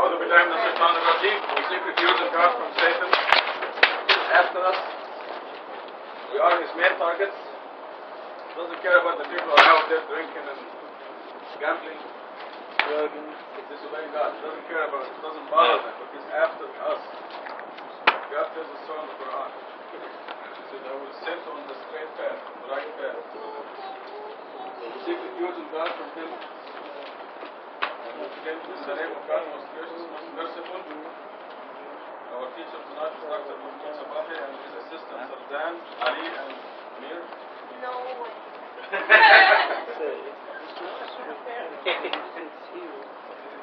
أعوذ بالله من الشيطان الرجيم. We seek refuge in God from Satan. He's after us. We are his main targets. Doesn't care about the people who are out there drinking and gambling, disobeying God. Doesn't care about it. Doesn't bother them. But he's after us. God tells us so in the Quran. He said, I will set on the straight path, the right path. We seek refuge in God from him. In the name of God, most gracious, most merciful. Our teacher tonight is Dr. Sabahi and his assistants are Dan, Ali, and Amir. No way.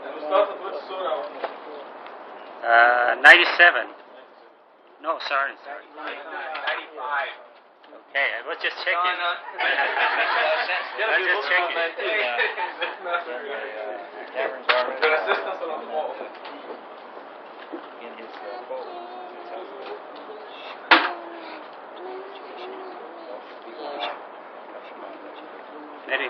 And we started with Surah 97. No, sorry. 95. Okay, I was just checking. I was just checking. Your assistants are on the wall. Very.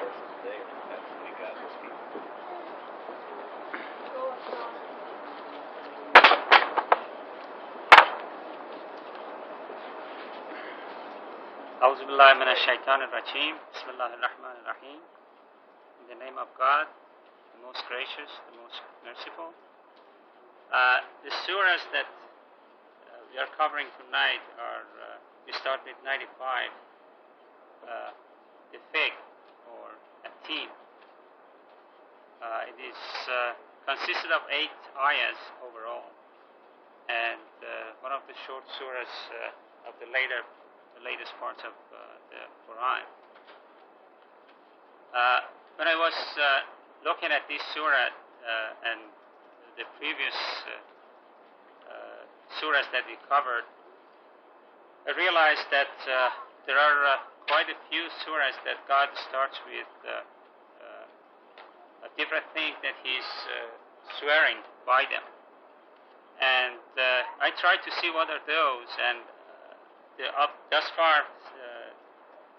أعوذ بالله من الشيطان الرجيم. بسم الله الرحمن الرحيم. In the name of God, the most gracious, the most merciful. The surahs that we are covering tonight are, we start with 95, the fig or a team. It is consisted of 8 ayahs overall, and one of the short surahs of the latest parts of the Quran. When I was looking at this surah and the previous surahs that we covered, I realized that there are quite a few surahs that God starts with a different thing that He's swearing by them. And I tried to see what are those, and thus far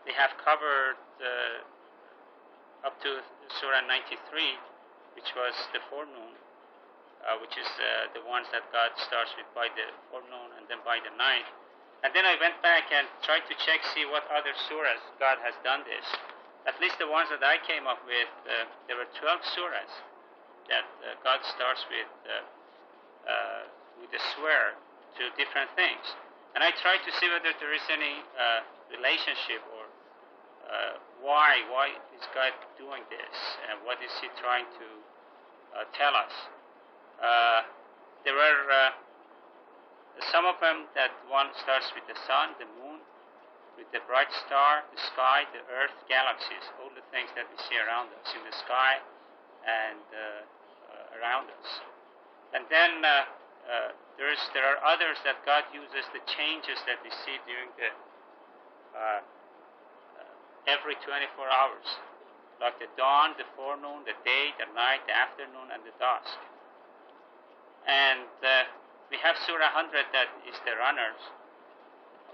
they have covered up to Surah 93, which was the forenoon, which is the ones that God starts with by the forenoon and then by the night. And then I went back and tried to see what other surahs God has done this. At least the ones that I came up with, there were 12 surahs that God starts with a swear to different things. And I tried to see whether there is any relationship or why is God doing this and what is He trying to tell us. There were some of them that one starts with the sun, the moon, with the bright star, the sky, the earth, galaxies, all the things that we see around us in the sky and around us. And then there are others that God uses the changes that we see during the every 24 hours, like the dawn, the forenoon, the day, the night, the afternoon, and the dusk. And we have Surah 100 that is the runners,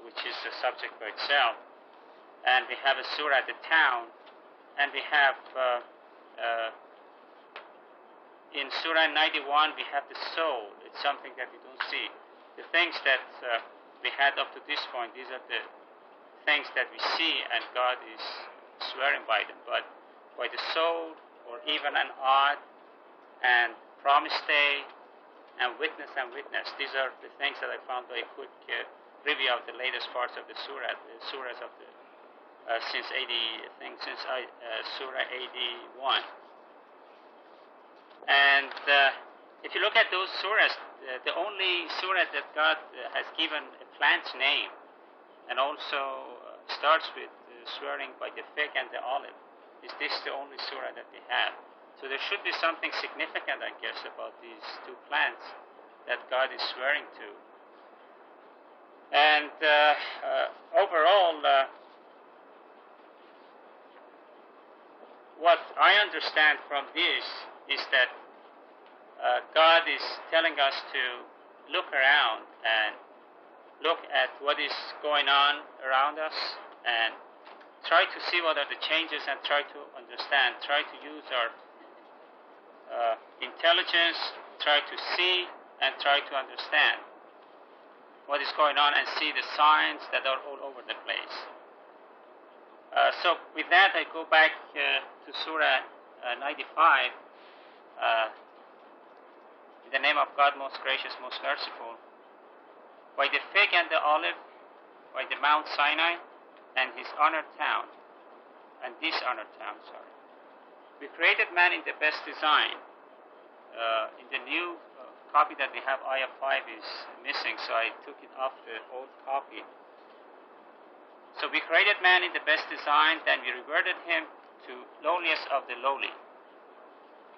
which is a subject by itself. And we have a Surah, the town, and we have in Surah 91 we have the soul. It's something that we don't see. The things that we had up to this point, these are the things that we see, and God is swearing by them. But by the soul, or even an odd, and promise day, and witness, these are the things that I found by a quick review of the latest parts of the surahs of the since Surah 81. And if you look at those surahs, the only surah that God has given a plant's name and also starts with swearing by the fig and the olive, is this the only surah that we have. So there should be something significant, I guess, about these two plants that God is swearing to. And overall, what I understand from this is that God is telling us to look around and look at what is going on around us and try to see what are the changes and try to understand, try to use our intelligence, try to see and try to understand what is going on and see the signs that are all over the place. So with that, I go back to Surah 95. In the name of God, most gracious, most merciful. By the fig and the olive, by the Mount Sinai and his honored town, and this honored town, sorry. We created man in the best design. In the new copy that we have, ayah 5 is missing, so I took it off the old copy. So we created man in the best design, then we reverted him to lowliest of the lowly.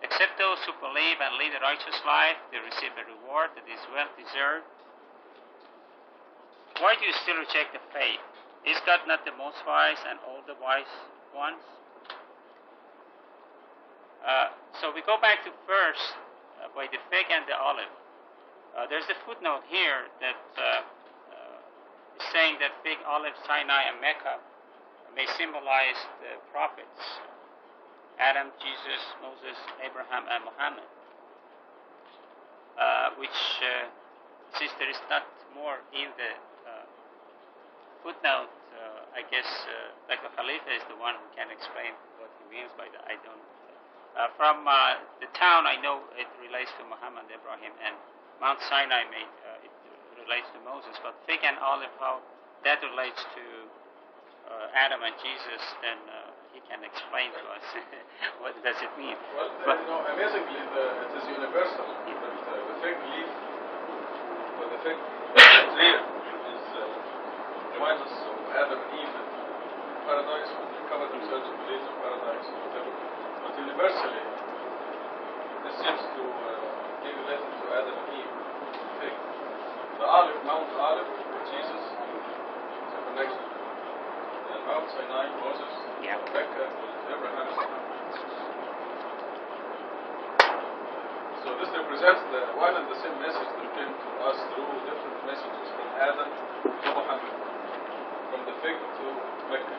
Except those who believe and lead a righteous life, they receive a reward that is well deserved. Why do you still reject the faith? Is God not the most wise and all the wise ones? So we go back to first, by the fig and the olive. There's a footnote here that is saying that fig, olive, Sinai, and Mecca may symbolize the prophets, Adam, Jesus, Moses, Abraham, and Muhammad, which, since there is not more in the footnote, I guess Reşat Halife is the one who can explain what he means by that. I don't. From the town, I know it relates to Muhammad, Ibrahim, and Mount Sinai it relates to Moses. But fig and olive, how that relates to Adam and Jesus, then he can explain to us what does it mean. Well, amazingly, it is universal. The fig leaf, or the fig tree, reminds us of Adam and Eve in paradise when they covered themselves in the leaves of paradise or whatever. But universally, this seems to be related to Adam and Eve. Fig. The olive, Mount Olive, Jesus, is a connection. And Mount Sinai, Moses, Mecca, Abraham. So this represents the one and the same message that came to us through different messages from Adam to Muhammad, from the fig to Mecca.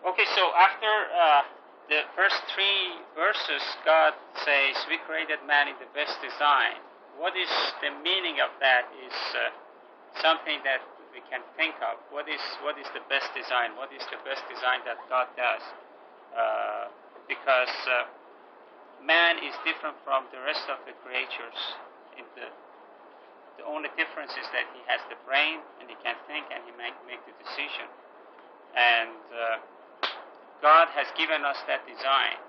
Okay, so after the first 3 verses, God says, we created man in the best design. What is the meaning of that is something that we can think of. What is the best design? What is the best design that God does? Because man is different from the rest of the creatures. The only difference is that he has the brain and he can think and he make the decision. And God has given us that design,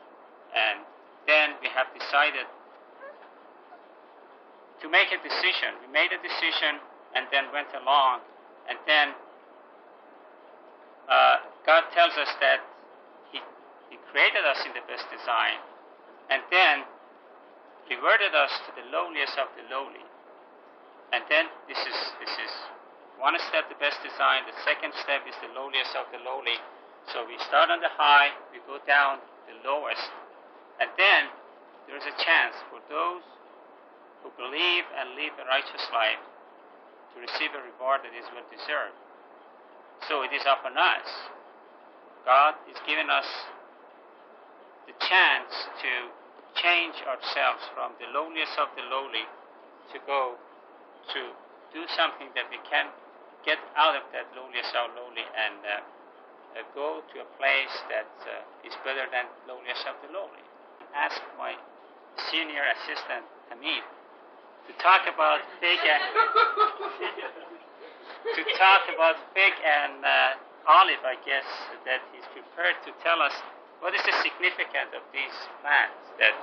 and then we have decided to make a decision. We made a decision and then went along, and then God tells us that He created us in the best design, and then reverted us to the lowliest of the lowly. And then this is one step, the best design. The second step is the lowliest of the lowly. So we start on the high, we go down the lowest, and then there is a chance for those who believe and live a righteous life to receive a reward that is well deserved. So it is upon us. God is giving us the chance to change ourselves from the lowliest of the lowly to go to do something that we can get out of that lowliest of lowly and go to a place that is better than lowliest of the lowly. Ask my senior assistant, Hamid, to talk about fig and olive, I guess, that he's prepared to tell us what is the significance of these plants that,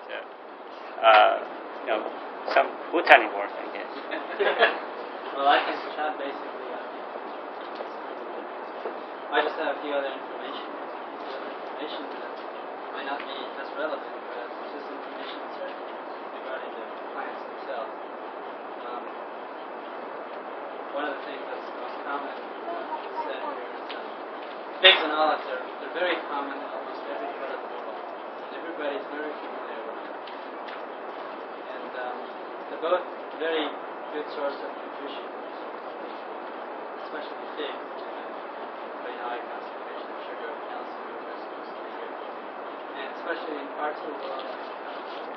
some botany work, I guess. Well, I can chat basically. I just have a few other information that might not be as relevant, but it's just information regarding the plants themselves. One of the things that's most common said here is figs and olives they're very common in almost every part of the world, and everybody's very familiar with them. And they're both very good source of nutrition, especially figs. Very high concentration of sugar, calcium, and especially in parts of the world like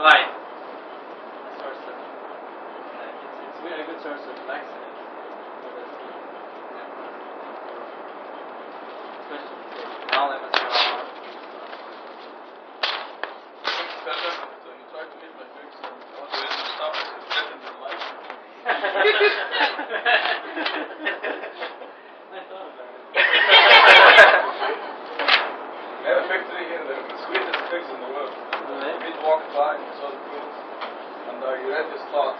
provide a source of, it's really a good source of laxity for the sea. Especially all of us are all. So you try to live like this and all the way to stop it, it's death in your life. I thought about it. We have a factory here, they're the sweetest pigs in the world. Right. We walked by and saw the fruits, and you read his thoughts.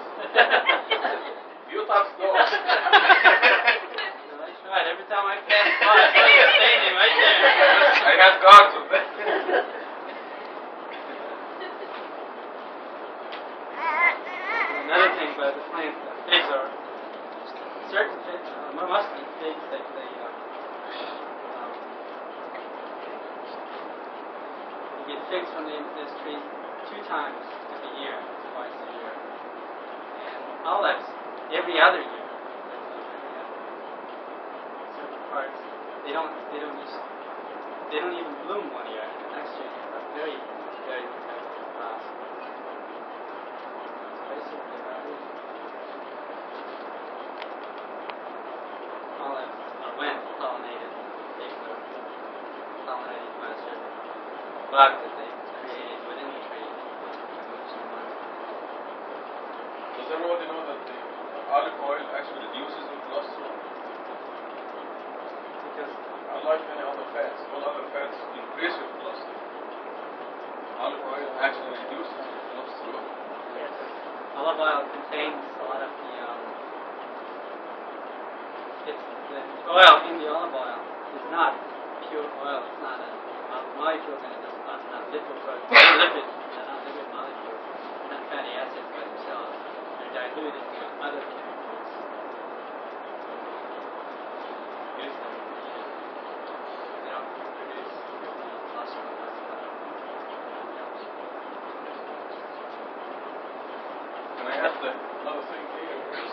You touch those. I tried. Every time I passed by, I saw the stadium right there. I had guards with them. Another thing about the plants, figs are certain figs, mostly figs, they you get figs from this tree 2 times in the year, twice a year, and olives every other year. Certain parts they don't even bloom one year. Next year, very protected class. Basically about it. Olives are when pollinated. They were pollinated by a certain bug that they created within the tree. Does everybody know that the olive oil actually reduces your cholesterol? Because Unlike many other fats, all other fats increase your cholesterol. Olive oil actually reduces your cholesterol. olive oil contains a lot of the oil in the olive oil is not pure oil. It's not a molecule, and it's not lipid molecules, not fatty acids by themselves. They're diluted with other chemicals. Use them. They don't produce cholesterol. And I have another thing here is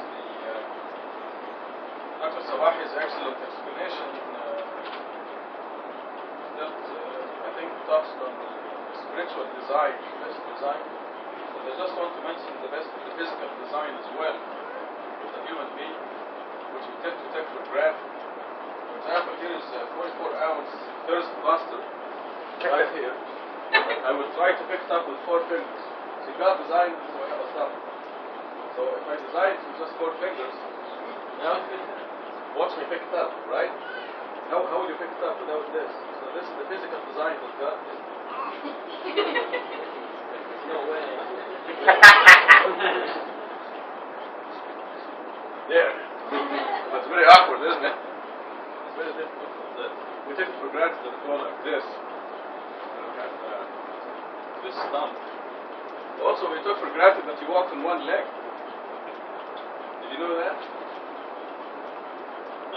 Dr. Sabahi's excellent explanation that I think touched on the spiritual design, best design. But I just want to mention the physical design as well of the human being, which we tend to take for granted. For example, here is a 44-ounce thirst buster right here. I will try to pick it up with 4 fingers. So God designed so I have a thumb. So if I design it with just 4 fingers, watch me pick it up, right? How will you pick it up without this? So this is the physical design that God did. No way. There. That's very awkward, isn't it? It's very difficult. We take it for granted that it go like this. This thumb. Also, we took for granted that you walk on one leg. Did you know that?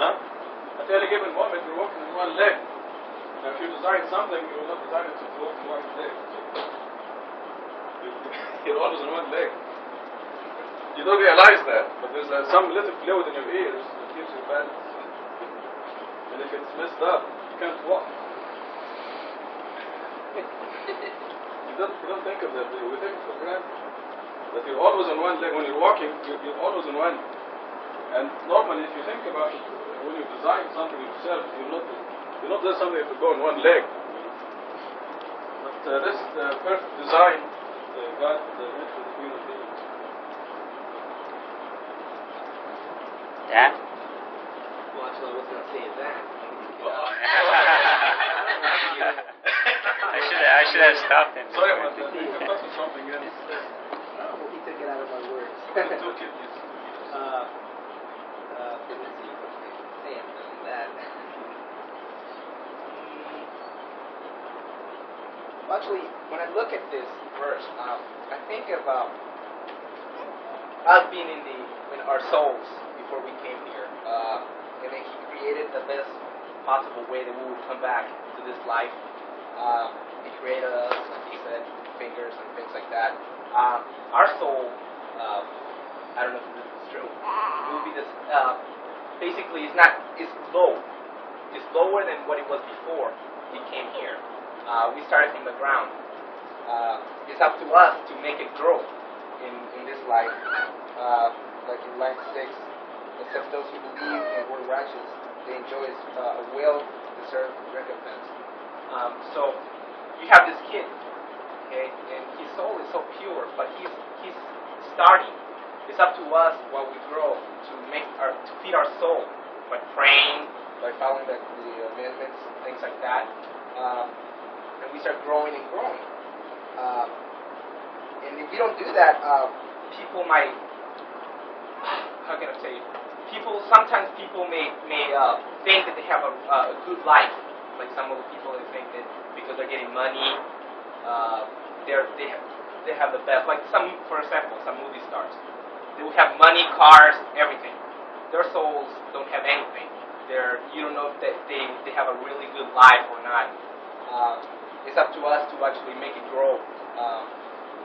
Huh? At any given moment, you're walking on one leg. Now, if you design something, you will not design it to walk on one leg. You're always on one leg. You don't realize that, but there's some little fluid in your ears that gives you balance. And if it's messed up, you can't walk. You don't think of that. We take it for granted. That you're always on one leg. When you're walking, you're always on one. And normally, if you think about it, when you design something yourself, you're not doing something to go on one leg. But this is the perfect design that God made for the human being. Yeah? Well, actually, I was going to say that. I should have stopped him. Sorry about that. You can touch something else. He took it out of my words. The two kidneys. Let me see what they say about that. Well, actually, when I look at this verse, I think about us being in our souls before we came here, and then He created the best possible way that we would come back to this life. He created us, like He said, fingers and things like that. Our soul, I don't know if this is true. It will be this. Basically, it's low. It's lower than what it was before we came here. We started from the ground, It's up to us to make it grow in this life. Like in line 6, except those who believe and were righteous, they enjoy a well-deserved recompense. So you have this kid, okay, and his soul is so pure, but he's starting. It's up to us while we grow to feed our soul by praying, by following the amendments, things like that, and we start growing and growing. And if we don't do that, people might, how can I say, sometimes people may think that they have a good life. Like some of the people, they think that because they're getting money, they have the best. Like for example, some movie stars, they will have money, cars, everything. Their souls don't have anything. You don't know if they have a really good life or not. It's up to us to actually make it grow.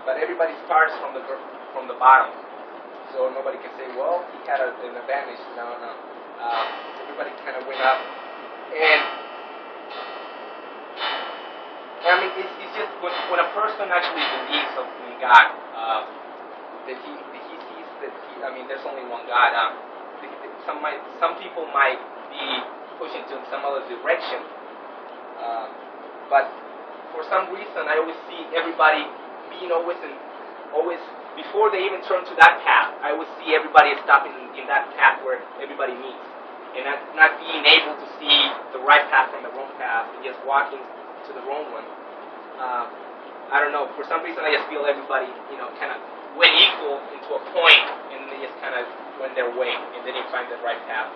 But everybody starts from the bottom, so nobody can say, well, he had an advantage. No. Everybody kind of went up, and I mean, it's just when a person actually believes in God, that he sees that there's only one God. Some people might be pushing to some other direction, but for some reason, I always see everybody being always before they even turn to that path. I always see everybody stopping in that path where everybody meets, and not being able to see the right path from the wrong path, and just walking to the wrong one. I don't know. For some reason, I just feel everybody, kind of went equal into a point, and they just kind of went their way, and they didn't find the right path.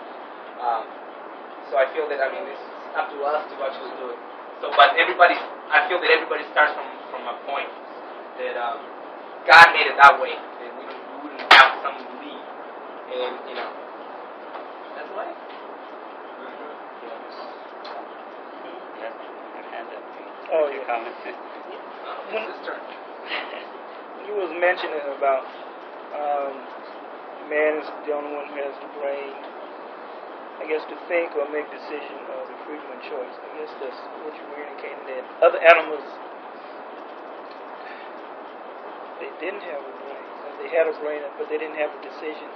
So I feel that it's up to us to actually do it. So, but I feel that everybody starts from a point that God made it that way, that we wouldn't have some lead, and that's life. Oh, yeah. Comment. Sister. You was mentioning about man is the only one who has the brain, I guess, to think or make decision or the freedom of choice. I guess that's what you were indicating, that other animals, they didn't have a brain. They had a brain, but they didn't have a decision,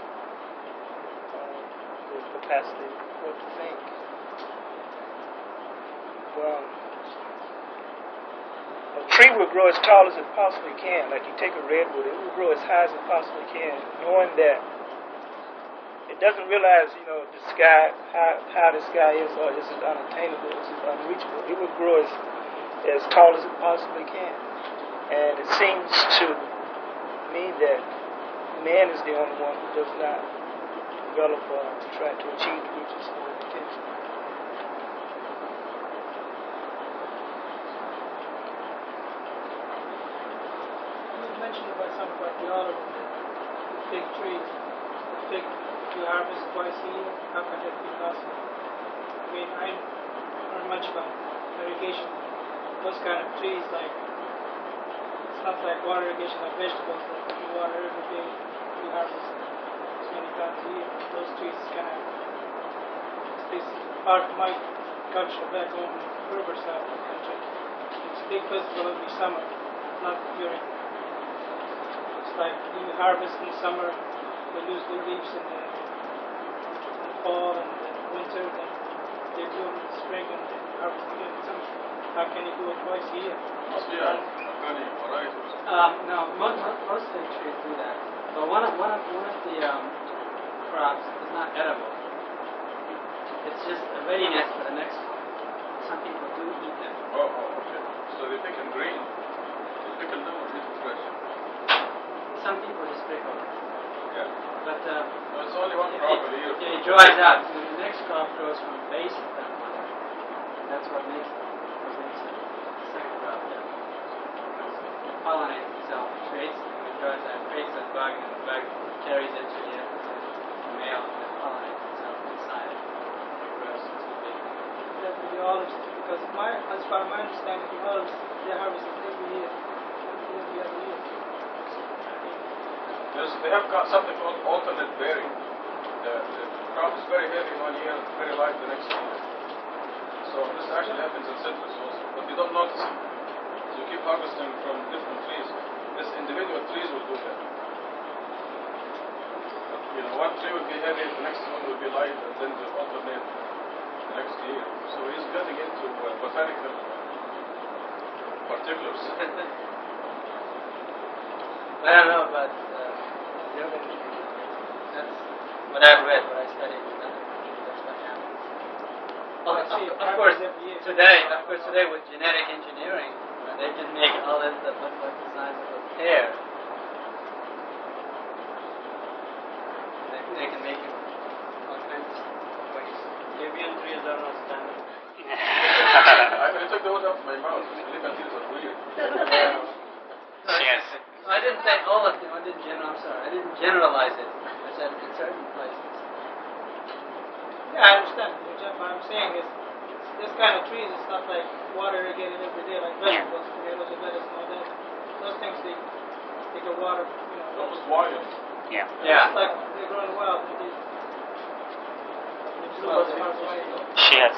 the capacity what to think. Well, a tree will grow as tall as it possibly can. Like you take a redwood, it will grow as high as it possibly can, knowing that it doesn't realize, the sky, how the sky is, or is it unattainable, is it unreachable. It will grow as tall as it possibly can. And it seems to me that man is the only one who does not develop or try to achieve the reaches of potential. About something about the olive, the fig tree. The fig you harvest twice a year. How can that be possible? I learned much about irrigation. Those kind of trees, it's not like water irrigation like vegetables that you water every day. You harvest so many times a year. Those trees kind of, this part of my culture back home in Berber side of the country. It's a big festival every summer, not during. Like you harvest in summer, they lose their leaves in the fall and the winter, then they bloom in the spring and they harvest again in summer. How can you do it twice a year? Must be a organic variety. No, most fig trees do that. But one of the crops is not edible. It's just a readiness for the next one. Some people do eat them. Oh, okay. So they pick them green. They pickle them or eat them fresh. Some people just pick them. Yeah. But It's only one crop a year. it dries out. So the next crop grows from the base of that one. That's what makes it. The second crop there. It pollinates itself. It creates, when it dries out, it creates a bug, and the bug carries it to the male, and it pollinates itself inside it. It grows to the big. That with the olives, because as far as my understanding, the olives they harvest every year, every other year. They have got something called alternate bearing. The crop is very heavy one year, very light the next year. So this actually happens in citrus also, but you don't notice it. So you keep harvesting from different trees. This individual trees will do that. One tree will be heavy, the next one will be light, and then they alternate the next year. So he's getting into botanical particulars. I don't know about that's what I've read, what I studied. That's what happens. Of course, today with genetic engineering, they can make all this that look like the size of a pear. They can make it all kinds of ways. Avian trees are not standard. I took the word out of my mouth. Avian trees are weird. Yes. I didn't say all of them. I'm sorry. I didn't generalize it. I said in certain places. Yeah, I understand. What I'm saying is, this kind of trees, it's not like water irrigated every day like vegetables, tomatoes and lettuce and all that. Those things, they get water, Almost wild. Yeah. Yeah. It's like they're growing wild. She has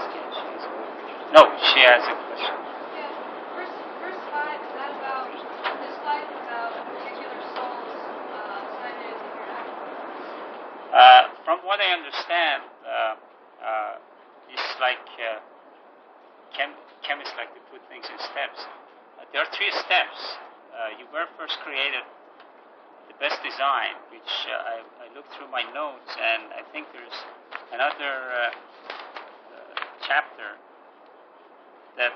a question. Yeah. Verse 5, is that about this life, about particular souls decided in the hereafter? From what I understand, it's like chemists like to put things in steps. There are 3 steps. You were first created the best design, which I looked through my notes, and I think there's another chapter that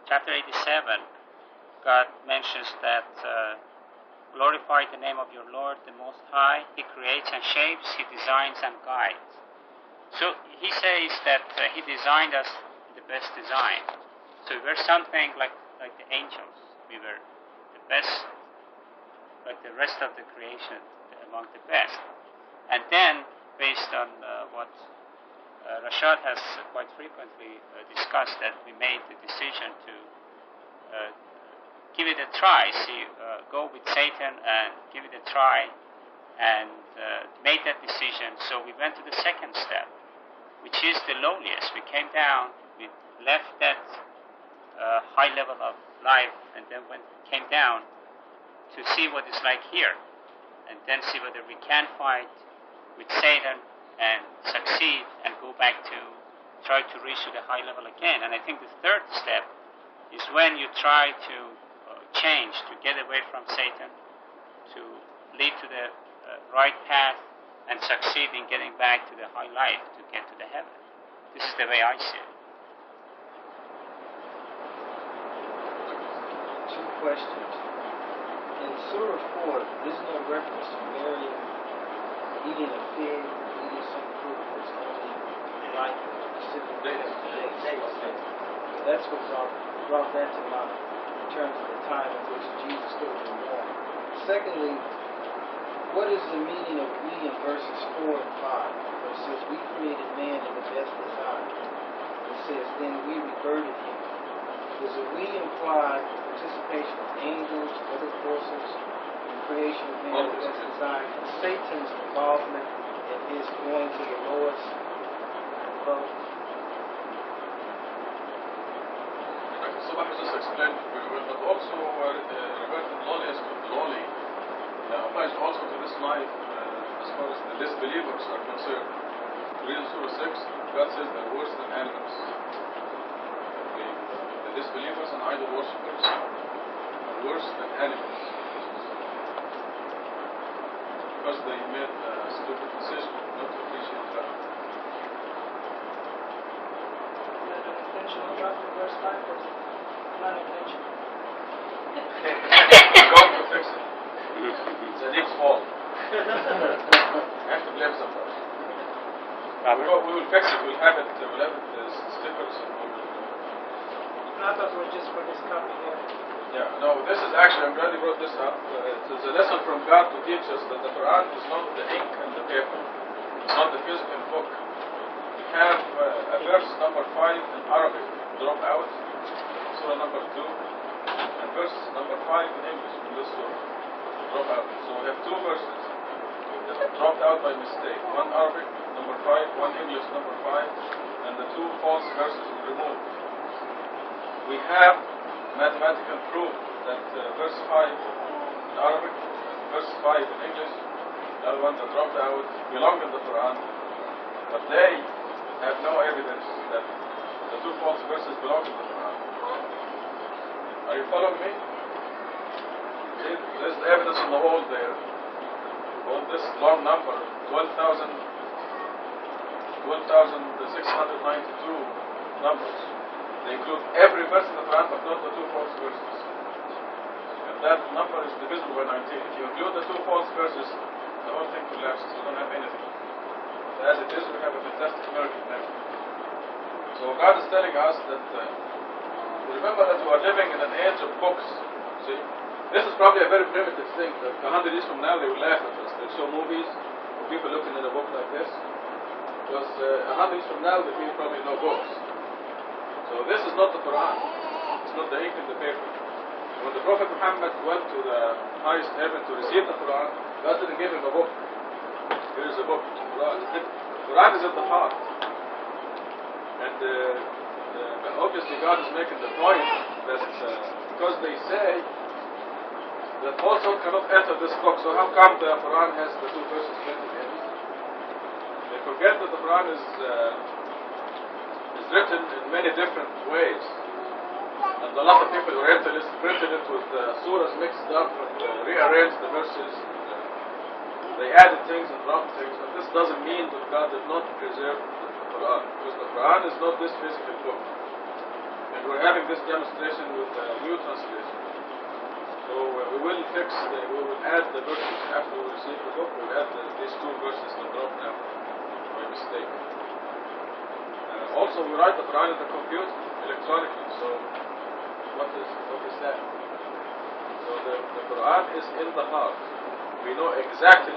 chapter 87. God mentions that glorify the name of your Lord the Most High. He creates and shapes, He designs and guides. So He says that He designed us the best design. So we're something like the angels. We were the best, like the rest of the creation, among the best. And then, based on what Reşat has quite frequently discussed, that we made the decision to give it a try, go with Satan and give it a try, and made that decision. So we went to the second step, which is the lowliest. We came down, we left that high level of life, and then came down to see what it's like here, and then see whether we can fight with Satan and succeed and go back to try to reach to the high level again. And I think the third step is when you try to change, to get away from Satan, to lead to the right path and succeed in getting back to the high life, to get to the heaven. This is the way I see it. 2 questions. In Surah 4, there's no reference to Mary eating a fig, eating some fruit that's only like specific days. That's what brought that to mind in terms of the time in which Jesus could have been born. Secondly, what is the meaning of we in verses 4 and 5? Where it says, we created man in the best design. It says, then we reverted him. Does the we imply participation of angels, other forces, in creation of man in the best design, and Satan's involvement in his going to the lowest above? Sabahi just explained very well, but also regarding lowliness of the lowly, applies also to this life as far as the disbelievers are concerned. Read Surah 6, God says they're worse than animals. The disbelievers and idol worshippers are worse than animals. Because they made a stupid decision not to appreciate God. Intentional drop in verse 5 was not intentional. God will fix it. It's a deep fault. You have to blame somebody. We will fix it. We'll have it stickers. I thought it was just for this copy here. Yeah, no, this is actually, I'm glad you brought this up. It's a lesson from God to teach us that the Quran is not the ink and the paper. It's not the physical book. We have a verse number 5 in Arabic drop out, surah number 2, and verse number 5 in English in this surah drop out. So we have 2 verses that dropped out by mistake. One Arabic number 5, one English number 5, and the 2 false verses we removed. We have mathematical proof that verse 5 in Arabic, verse 5 in English, the other ones that dropped out, belong in the Quran, but they have no evidence that the two false verses belong in the Quran. Are you following me? See, there's the evidence on the wall there. On this long number, 12,692 numbers. They include every verse in the Quran, but not the two false verses. And that number is divisible by 19. If you include the two false verses, the whole thing collapses. You don't have anything. As it is, we have a fantastic miracle now. So God is telling us that remember that we are living in an age of books. See, this is probably a very primitive thing. That 100 years from now, they will laugh at us. They'll show movies of people looking at a book like this. Because 100 years from now, there will probably no books. So this is not the Quran. It's not the ink in the paper. When the Prophet Muhammad went to the highest heaven to receive the Quran, God didn't give him a book. Here is a book, Quran. The Quran is in the heart. And obviously God is making the point that because they say that also cannot enter this book, so how come the Quran has the two verses printed in it? They forget that the Quran is written in many different ways. And a lot of people Orientalists printed it with surahs mixed up and rearranged the verses. They added things and dropped things, but this doesn't mean that God did not preserve the Quran, because the Quran is not this physical book. And we're having this demonstration with the new translation. So we will add the verses after we receive the book. We'll add these two verses that dropped now by mistake. Also, we write the Quran in the computer electronically. So what is that? So the Quran is in the heart. We know exactly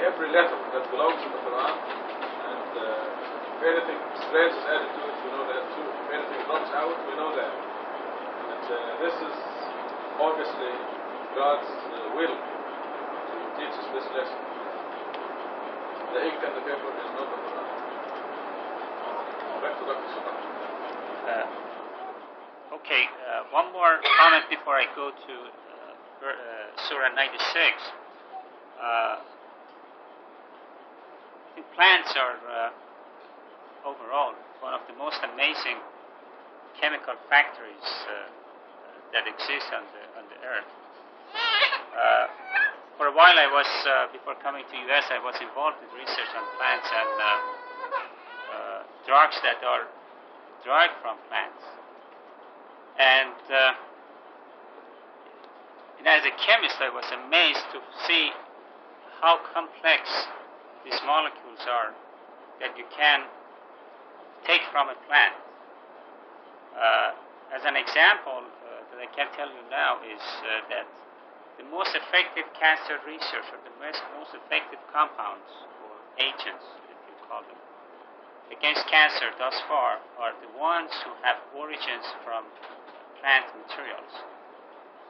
every letter that belongs in the Quran, and if anything strange is added to it, we know that too. If anything drops out, we know that. And this is obviously God's will to teach us this lesson. The ink and the paper is not the Quran. Back to Dr. Sabahi. Okay, one more comment before I go to Surah 96. I think plants are overall one of the most amazing chemical factories that exist on the earth. For a while, I was before coming to US, I was involved in research on plants and drugs that are derived from plants. And as a chemist, I was amazed to see how complex these molecules are that you can take from a plant. As an example that I can tell you now is that the most effective cancer research, or the most effective compounds or agents, if you call them, against cancer thus far are the ones who have origins from plant materials.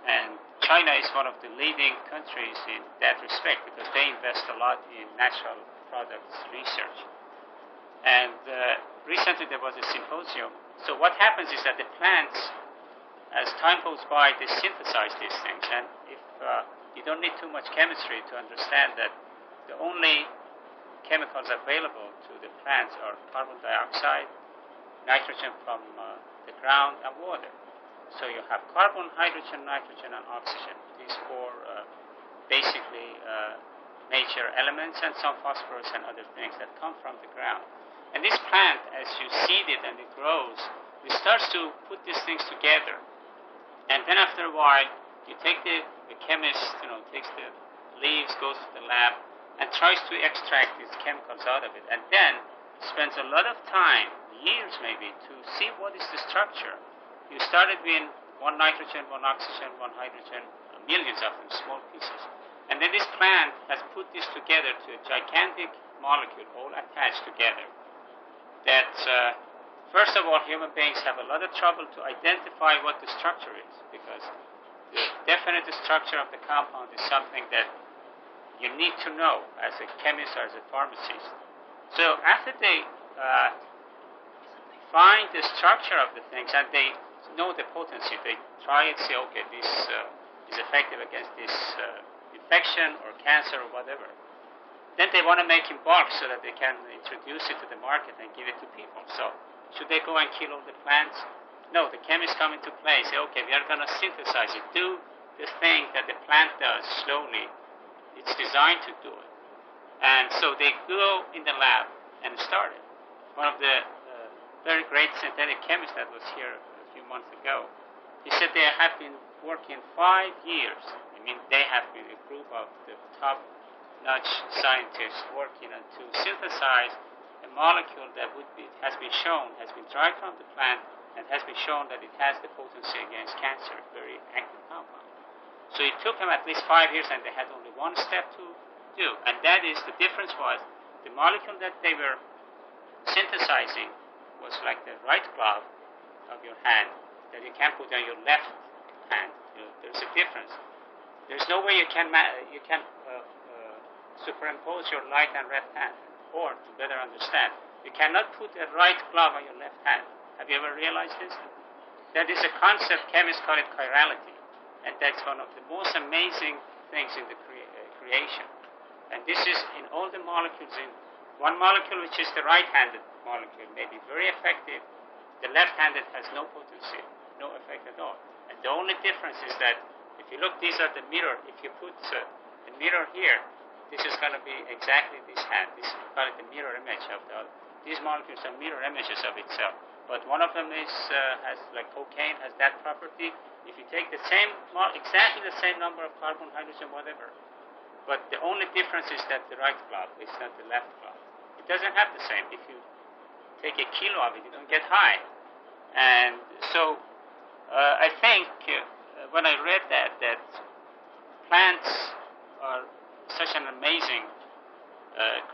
And China is one of the leading countries in that respect because they invest a lot in natural products research. And recently there was a symposium. So what happens is that the plants, as time goes by, they synthesize these things. And if you don't need too much chemistry to understand that the only chemicals available to the plants are carbon dioxide, nitrogen from the ground, and water. So you have carbon, hydrogen, nitrogen, and oxygen. These four basically nature elements, and some phosphorus and other things that come from the ground. And this plant, as you seed it and it grows, it starts to put these things together. And then after a while, you take the chemist, takes the leaves, goes to the lab, and tries to extract these chemicals out of it. And then spends a lot of time, years maybe, to see what is the structure. You started with one nitrogen, one oxygen, one hydrogen, millions of them, small pieces. And then this plant has put this together to a gigantic molecule, all attached together. That, first of all, human beings have a lot of trouble to identify what the structure is, because the definite structure of the compound is something that you need to know as a chemist or as a pharmacist. So after they find the structure of the things, and they know the potency. They try it, say, okay, this is effective against this infection or cancer or whatever. Then they want to make in bulk so that they can introduce it to the market and give it to people. So should they go and kill all the plants? No, the chemists come into play, say, okay, we are going to synthesize it, do the thing that the plant does slowly. It's designed to do it. And so they go in the lab and start it. One of the very great synthetic chemists that was here a few months ago, he said they have been working 5 years. I mean, they have been a group of the top-notch scientists working to synthesize a molecule that has been derived from the plant and has been shown that it has the potency against cancer, very active compound. So it took them at least 5 years, and they had only one step to do, and that is the difference was the molecule that they were synthesizing was like the right glove of your hand that you can't put on your left hand. There's a difference. There's no way you can superimpose your right and left hand, or to better understand, you cannot put a right glove on your left hand. Have you ever realized this? That is a concept, chemists call it chirality, and that's one of the most amazing things in the creation. And this is in all the molecules. In one molecule, which is the right-handed molecule, may be very effective. The left-handed has no potency, no effect at all. And the only difference is that if you look, these are the mirror. If you put the mirror here, this is going to be exactly this hand. This we call it the mirror image of the other. These molecules are mirror images of itself. But one of them has, like cocaine, has that property. If you take the same, exactly the same number of carbon, hydrogen, whatever, but the only difference is that the right glove is not the left glove. It doesn't have the same. If you take a kilo of it, you don't get high. And so I think when I read that plants are such an amazing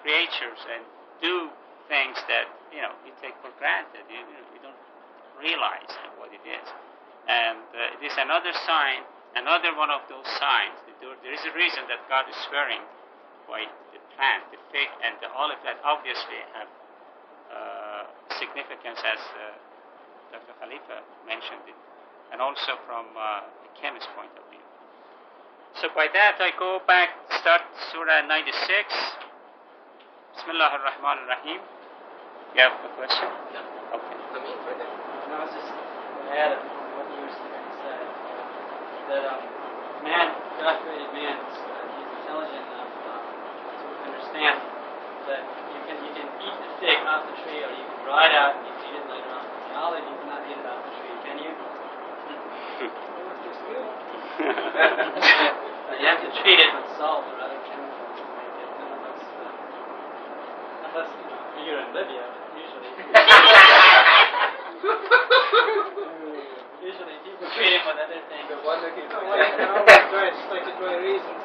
creatures and do things that you take for granted. You don't realize what it is. And it is another sign, another one of those signs. There is a reason that God is swearing by the plant, the fig, and the olive that obviously have significance, as Dr. Halife mentioned it, and also from a chemist's point of view. So by that I go back, start Surah 96. Bismillah ar-Rahman ar-Rahim. You have a question? No. Okay. No, I was just add what you were saying, that God created man, he's intelligent enough to understand that you can eat the fig off the tree, or you can dry it out and you can eat it later on. The olive, you cannot eat it off the tree, can you? You have to treat it with salt or other chemicals to make it, unless you're in Libya, usually. Usually people treat it with other things. Like the dry raisins,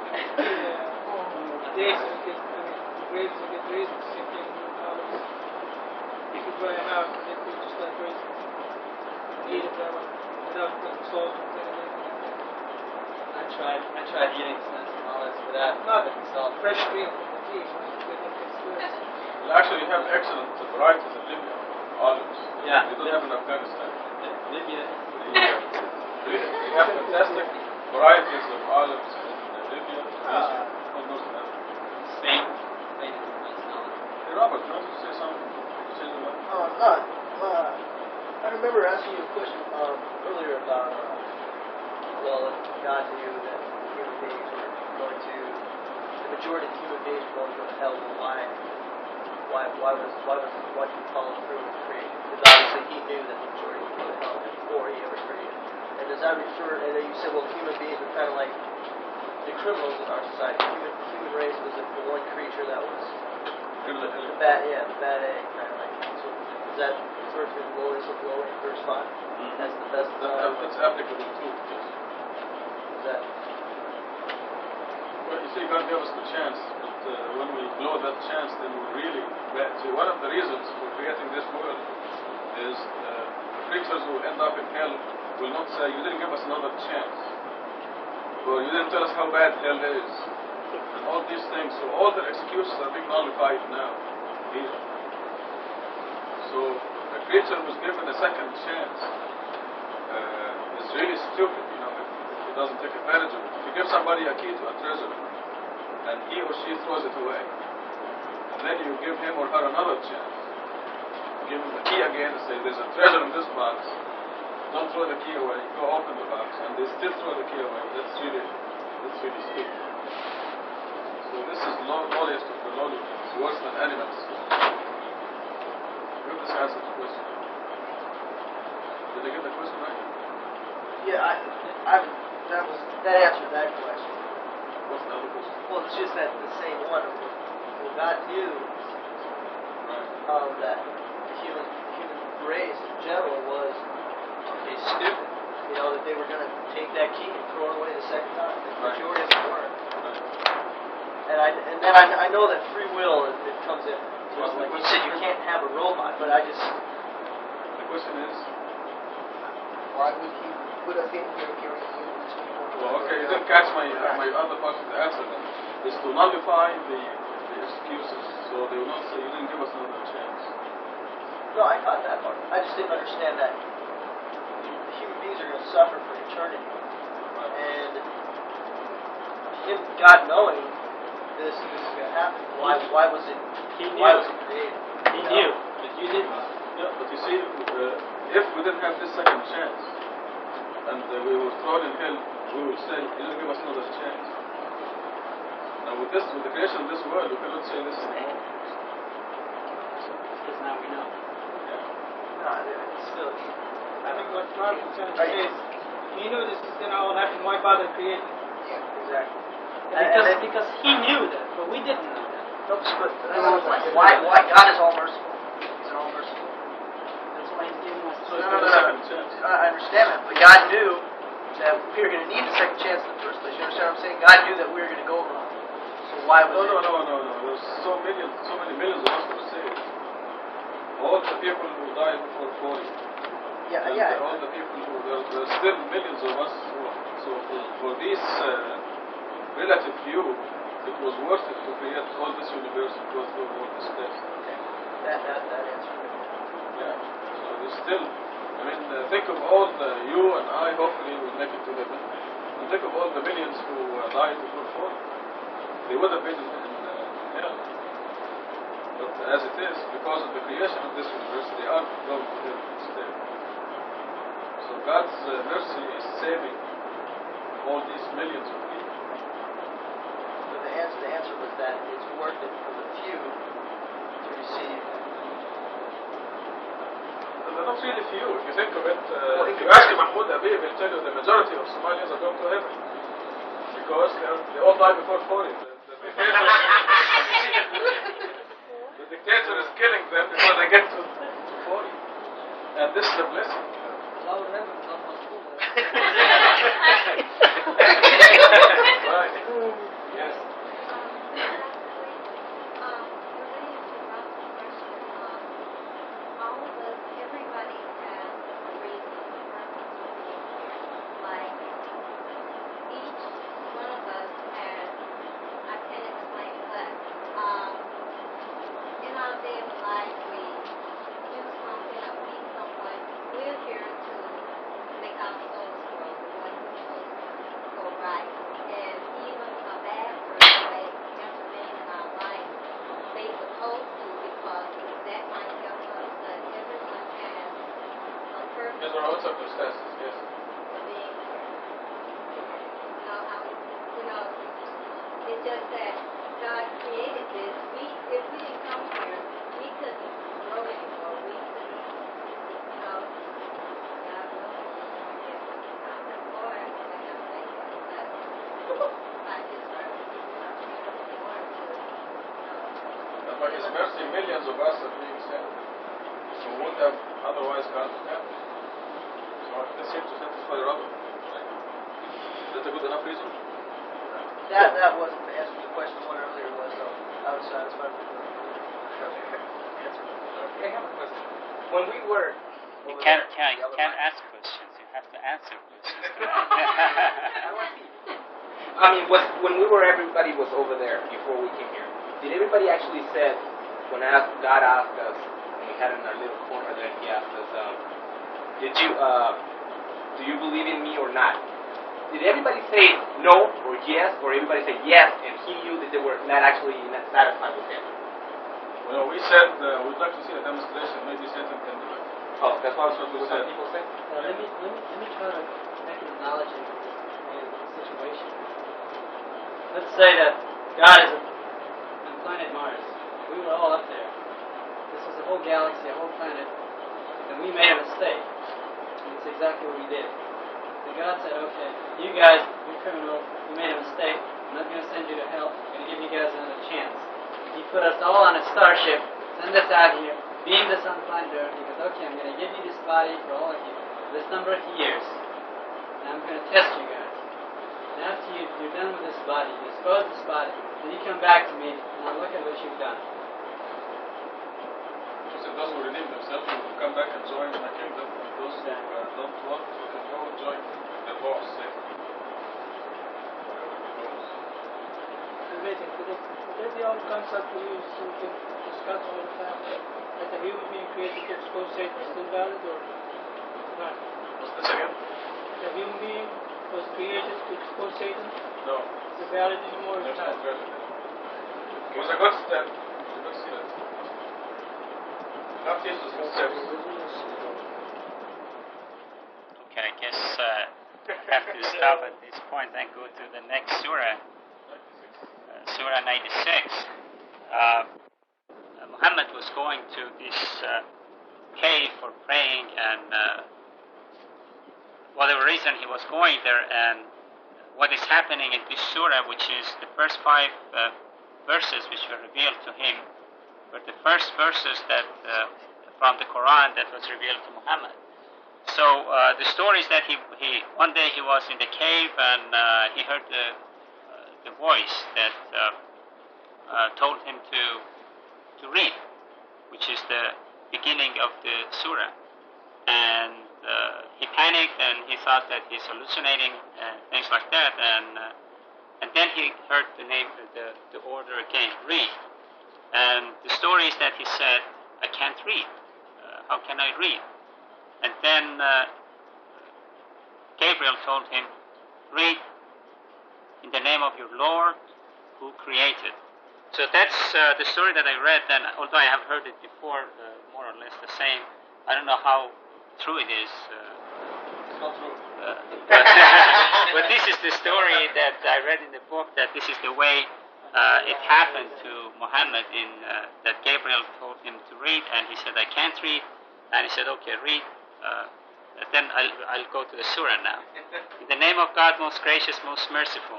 dates, grapes, you get raisins, same thing with olives. You can dry them out, and they could just like raisins. Eat it that way, without putting salt and anything. I tried eating some olives without putting salt. Fresh meat from the tea, it's good. Well, actually, you have excellent varieties in Libya, olives. Yeah. They don't have in Afghanistan. Libya. We have fantastic varieties of olives in Libya, Egypt, and North Africa. Spain. Spain is the best olive. Hey, Robert, you want to say something? Say the one. I remember asking you a question earlier about, if God knew that human beings were going to, the majority of human beings were going to go to hell, then why did he follow through with creation? Because obviously he knew that the majority would go to hell before he ever created. And does that refer, and then you said, well, human beings are kind of like the criminals in our society. The human race was the one creature that was the bad egg, kind of like. So does that refer to the lowest of low in verse 5? That's the best. That's applicable too. Yes. That. Well, you see, God gave us the chance, but when we blow that chance, then we really bad. See, one of the reasons for creating this world is the creatures who end up in hell will not say, you didn't give us another chance, or you didn't tell us how bad hell is, and all these things. So all their excuses are being nullified now here. So the creature was given a second chance. stupid, you know, if he doesn't take advantage of it. If you give somebody a key to a treasure, and he or she throws it away, and then you give him or her another chance. Give him the key again and say, there's a treasure in this box. Don't throw the key away. Go open the box, and they still throw the key away. That's really stupid. So this is lowliest of the lowly. It's worse than animals. I hope this answers the question. Did I get the question right? Yeah, that answered that question. What's the other question? Well, it's just that the same one. Well, God knew that the human race in general was stupid. You know, that they were going to take that key and throw it away the second time. The majority of them weren't. And then I know that free will it comes in. Like you said, you can't have a robot, but the question is, Why would he put us in here carrying huge people? well, okay, you didn't catch my other part of the answer then. Is to nullify the excuses, so they will not say you didn't give us another chance. No, I caught that part. I just didn't understand that human beings are going to suffer for eternity. And him, God knowing this is going to happen, why was it? He knew. Why was it created? He knew, but you didn't. Yeah, but you see, if we didn't have this second chance, and we were thrown in hell, we would say, you didn't give us another chance. Now with the creation of this world, we cannot say this anymore. Because now we know. No, it's still. I think what Mark is trying to say is, if he knew this is going to all happen, why bother creating? Yeah, exactly. Because he knew that, but we didn't know that. No, but that's the point. Why God is all merciful? He's all merciful. That's why he's giving us. So it's the second chance. I understand that, but God knew that we were going to need the second chance in the first place. You understand what I'm saying? God knew that we were going to go wrong. So why would No. There's so many millions of us were saved. All the people who died before 40. Yeah. All the people who there's still millions of us. So for these relative few, it was worth it to create all this universe and go through all this place. Okay. That answers it. Yeah. So there's still. I mean, think of all you and I. Hopefully, will make it to heaven. And think of all the millions who died before 40. They would have been in hell. But as it is, because of the creation of this universe, they are going to heaven instead. So God's mercy is saving all these millions of people. But the answer was that it's worth it for the few to receive. They're not really few. If you think of it, if you ask Mahmoud Habib, he'll tell you the majority of Somalis are going to heaven. Because they all died before 40. The dictator is killing them before they get to 40. And this is a blessing. Right. Yes. Everybody has a reason, a purpose for being here. Like, each one of us has, I can't explain it, but in our daily life, we do something or meet someone. We're here to make our souls grow, we want our souls to go right. And even a bad person may intervene in our life, they supposed to, because that might help us, but everyone has a purpose. In their own circumstances, yes. For being here. It's just that God created this. If we didn't come here, we couldn't grow anymore. We couldn't, God willing, if I'm the Lord, when I'm thankful, but by His mercy, we are here in order to, And by His mercy, millions of us are being saved. So we would have otherwise gone to hell. So this seems to satisfy Robert. Is that a good enough reason? That wasn't the answer to the question. The one earlier was, though. I was satisfied with the answer. I have a question. When we were You can't ask questions. You have to answer questions. I mean, when we were, everybody was over there before we came here. Did everybody actually said, when God asked us, and we had in our little corner there, He asked us, do do you believe in me or not? Did everybody say no or yes, or everybody say yes, and he knew that they were not actually not satisfied with him? Well, we said we'd like to see a demonstration. Maybe Satan can do it. Oh, that's what That's what we some said. people say? Let me try to make an analogy with this situation. Let's say that God is on planet Mars. We were all up there. This is a whole galaxy, a whole planet, and we made a mistake. And it's exactly what we did. And God said, okay, you guys, you're criminals, you made a mistake. I'm not going to send you to hell. I'm going to give you guys another chance. He put us all on a starship, send us out here, beamed us on planet Earth. He goes, okay, I'm going to give you this body for all of you, this number of years, and I'm going to test you guys. And after you're done with this body, you dispose this body, then you come back to me, and I'll look at what you've done. So those who redeem themselves will come back and join my kingdom. And those who don't want to can go and join the boss. Amazing. Would there be all concept we use so we can discuss all the time that the human being created to expose Satan is still valid or not? What's this again? The human being was created to expose Satan. No. Is it valid anymore? There's It's not not. valid. It was a good step. It was a good step. God teaches us steps. Okay, I guess I have to stop at this point and go to the next surah, Surah 96. Muhammad was going to this cave for praying, and whatever reason he was going there, and what is happening in this surah, which is the first 5 verses which were revealed to him, were the first verses that from the Quran that was revealed to Muhammad. So the story is that he one day he was in the cave, and he heard the voice that told him to read, which is the beginning of the surah. And he panicked, and he thought that he's hallucinating and things like that. And then he heard the order again, read. And the story is that he said, I can't read. How can I read? And then Gabriel told him, read in the name of your Lord who created. So that's the story that I read, and although I have heard it before, more or less the same, I don't know how true it is. It's not true. But this is the story that I read in the book, that this is the way it happened to Muhammad, that Gabriel told him to read, and he said, I can't read. And he said, okay, read. Then I'll go to the surah now. In the name of God, most gracious, most merciful.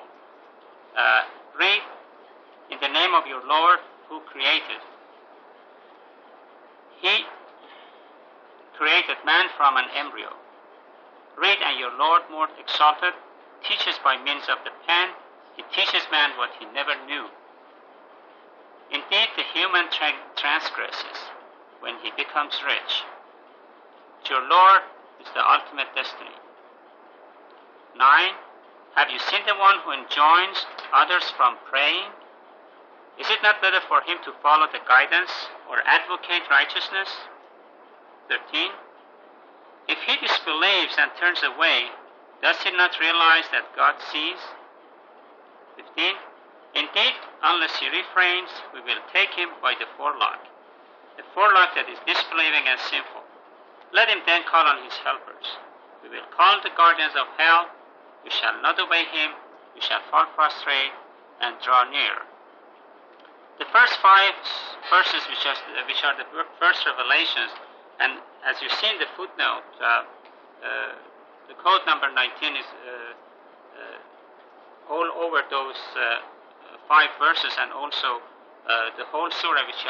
Read in the name of your Lord who created. He created man from an embryo. Read, and your Lord, more exalted, teaches by means of the pen. He teaches man what he never knew. Indeed, the human transgresses when he becomes rich. Your Lord is the ultimate destiny. 9. Have you seen the one who enjoins others from praying? Is it not better for him to follow the guidance or advocate righteousness? 13. If he disbelieves and turns away, does he not realize that God sees? 15. Indeed, unless he refrains, we will take him by the forelock, the forelock that is disbelieving and sinful. Let him then call on his helpers. We will call the guardians of hell. We shall not obey him. We shall fall prostrate and draw near. The first 5 verses, which are the first revelations, and as you see in the footnote, the code number 19 is all over those 5 verses, and also the whole surah, which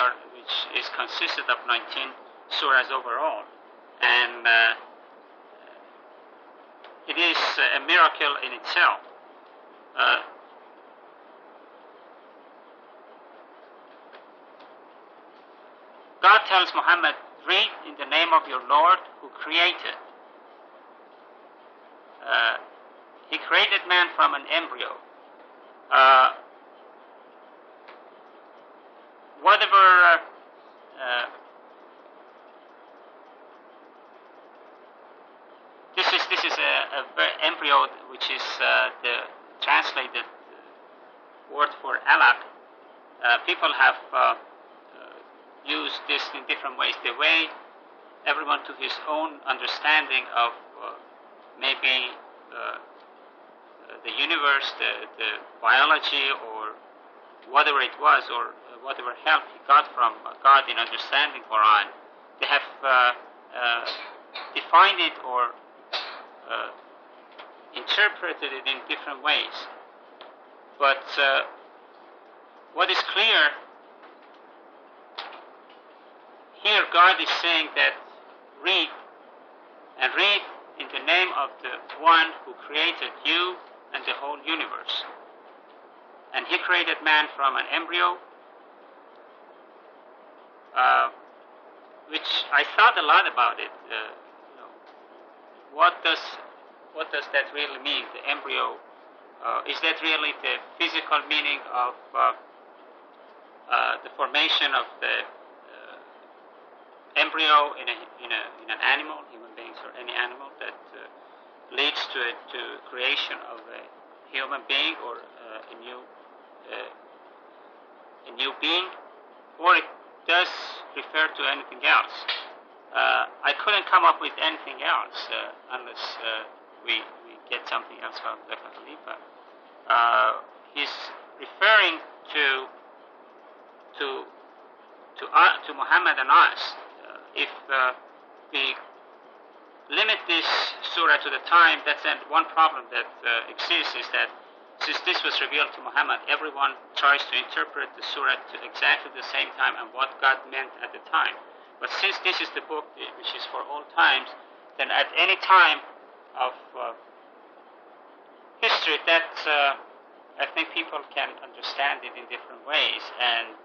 is consisted of 19 surahs overall. And it is a miracle in itself. God tells Muhammad, read in the name of your Lord who created. He created man from an embryo. Whatever this is embryo, which is the translated word for Alak, people have used this in different ways. The way everyone to his own understanding of maybe the universe, the biology, or whatever it was, or whatever help he got from God in understanding Quran, they have defined it or interpreted it in different ways. But what is clear here, God is saying that read, and read in the name of the one who created you and the whole universe. And he created man from an embryo, which I thought a lot about it. What does that really mean, the embryo? Is that really the physical meaning of the formation of the embryo in an animal, human beings or any animal, that leads to creation of a human being or a new being, or it does refer to anything else? I couldn't come up with anything else unless we get something else from Reşat Halife. He's referring to Muhammad and us. If we limit this surah to the time, that's one problem that exists, is that since this was revealed to Muhammad, everyone tries to interpret the surah to exactly the same time and what God meant at the time. But since this is the book which is for all times, then at any time of history, that I think people can understand it in different ways. And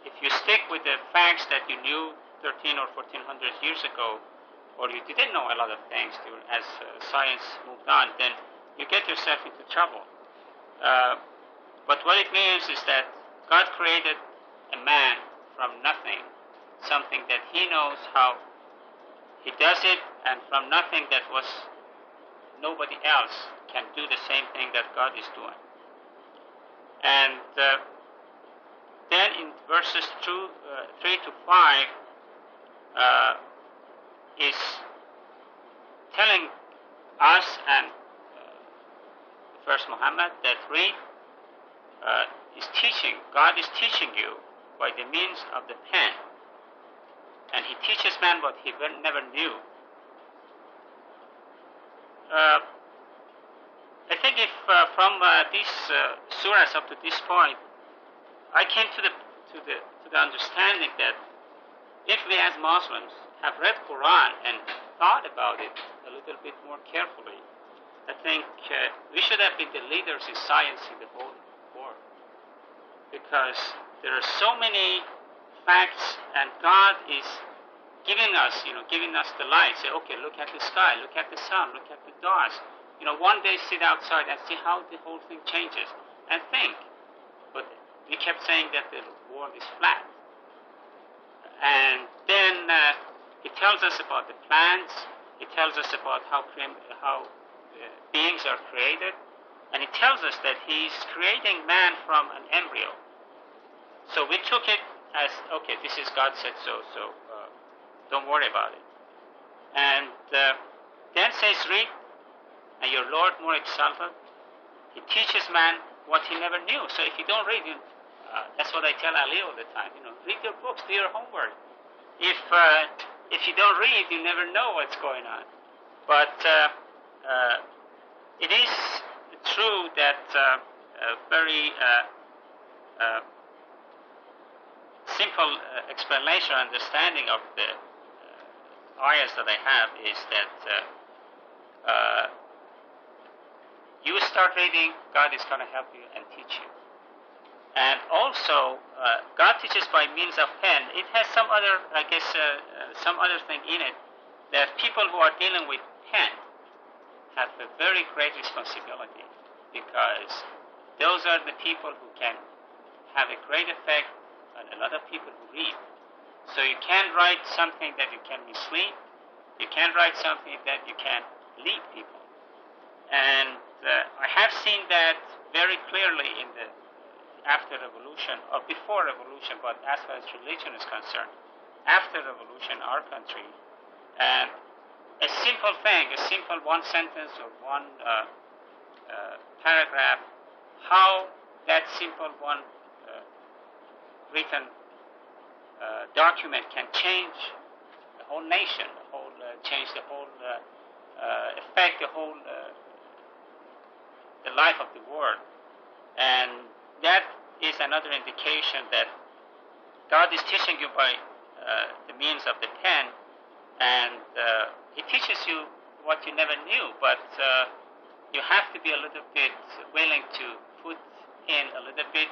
if you stick with the facts that you knew 13 or 1400 years ago, or you didn't know a lot of things as science moved on, then you get yourself into trouble. But what it means is that God created a man from nothing, something that he knows how he does it, and from nothing that was nobody else can do the same thing that God is doing. And then in verses 3 to 5 is telling us and first Muhammad that read is teaching. God is teaching you by the means of the pen, and he teaches man what he never knew. I think if from these surahs up to this point, I came to the understanding that if we as Muslims have read Quran and thought about it a little bit more carefully, I think we should have been the leaders in science in the whole world, because there are so many facts, and God is giving us the light. Say, okay, look at the sky, look at the sun, look at the stars. One day sit outside and see how the whole thing changes, and think. But we kept saying that the world is flat. And then he tells us about the plants. He tells us about how beings are created, and he tells us that he's creating man from an embryo. So we took it as, okay, this is God said so don't worry about it. And then says, read, and your Lord more exalted, he teaches man what he never knew. So if you don't read, that's what I tell Ali all the time, read your books, do your homework. If you don't read, you never know what's going on. But it is true that a very simple explanation or understanding of the ayahs that I have is that you start reading, God is going to help you and teach you. And also, God teaches by means of pen. It has some other, some other thing in it, that people who are dealing with pen have a very great responsibility, because those are the people who can have a great effect on a lot of people who read. So you can't write something that you can mislead. You can't write something that you can lead people. And I have seen that very clearly in the after revolution, or before revolution, but as far as religion is concerned, after revolution, our country, and a simple thing, a simple one sentence or one paragraph, how that simple one written document can change the whole nation, change the whole, affect the whole, the life of the world. And that is another indication that God is teaching you by the means of the pen, and He teaches you what you never knew, but you have to be a little bit willing to put in a little bit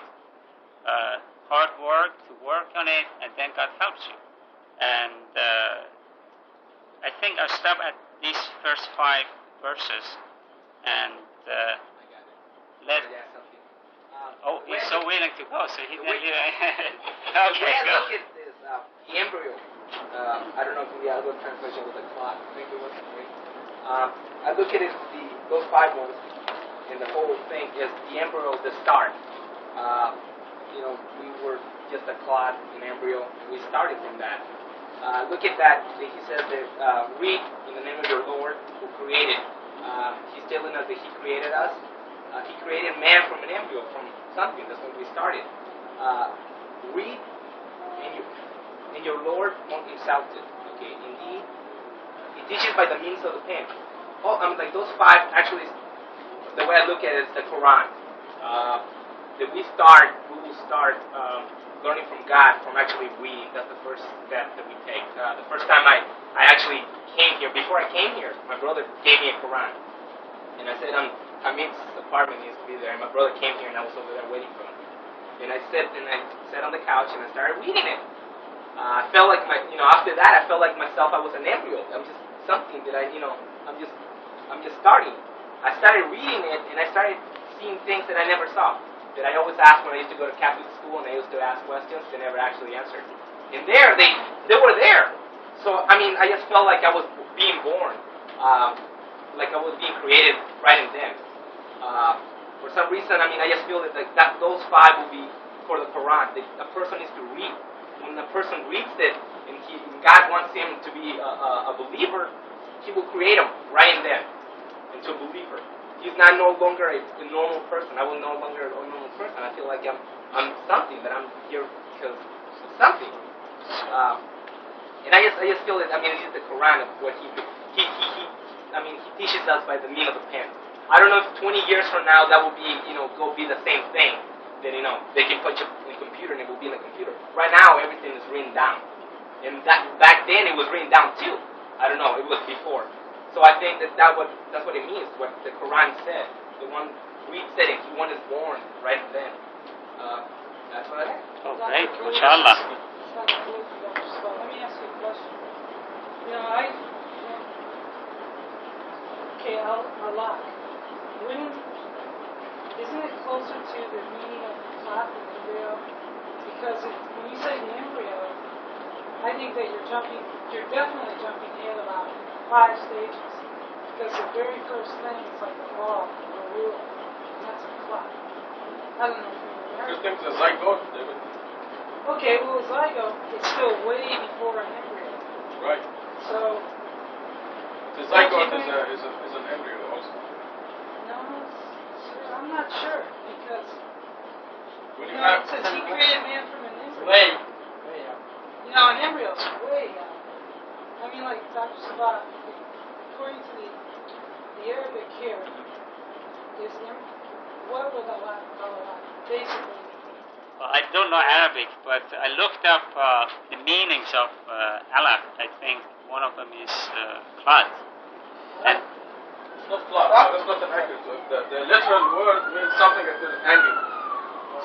hard work to work on it, and then God helps you. And I think I'll stop at these first 5 verses and let. Oh, he's so willing to go, so he didn't. Okay, go. Look at this. The embryo. I don't know if the other translation was a clock. I think it was. I look at it, those 5 ones, and the whole thing is the embryo, the start. We were just a clot, an embryo, and we started from that. Look at that. He says that read in the name of your Lord who created. He's telling us that He created us. He created man from an embryo, from something. That's when we started. Read, and your Lord won't insult it. Okay, indeed, He teaches by the means of the pen. Like those 5, actually, the way I look at it is the Quran. That we will start learning from God, from actually reading. That's the first step that we take. The first time I actually came here, before I came here, my brother gave me a Quran. And I said, Hamid's apartment needs to be there. And my brother came here, and I was over there waiting for him. And I sat on the couch, and I started reading it. I felt like after that, I felt like myself, I was an embryo. I'm just something that I'm just starting. I started reading it, and I started seeing things that I never saw. That I always asked when I used to go to Catholic school, and I used to ask questions, they never actually answered. And there, they were there. So, I just felt like I was being born. Like I was being created right and then. For some reason, I just feel that those 5 will be for the Quran. A person needs to read. When a person reads it, and God wants him to be a believer, He will create him right and then into a believer. He's no longer a normal person. I was no longer a normal person. I feel like I'm something, that I'm here because of something. And I just feel that, it's the Quran of what he teaches us by the means of the pen. I don't know if 20 years from now that will be, go be the same thing. That, they can punch it in a computer and it will be in the computer. Right now, everything is written down. And back then, it was written down too. I don't know, it was before. So I think that's what it means, what the Quran said. The one reads it, and one is born right then. That's what I have. Okay, inshallah. Let me ask you a question. Alak. Isn't it closer to the meaning of the clock and embryo? Because when you say the embryo, I think that you're definitely jumping ahead about 5 stages. Because the very first thing is like a law, or a rule, and that's a clock. I don't know if you remember. First thing is a zygote, David. Okay, well, a zygote is still way before an embryo. Right. So, The zygote is an embryo also. no, I'm not sure, because When you it have, says He created man from an embryo. Way up. An embryo is way out. Like Dr. Sabahi, according to the Arabic here, what would Allah basically? I don't know Arabic, but I looked up the meanings of Alak. I think one of them is cloth. And it's not cloth, that's not an accurate word. The literal word means something that is hanging.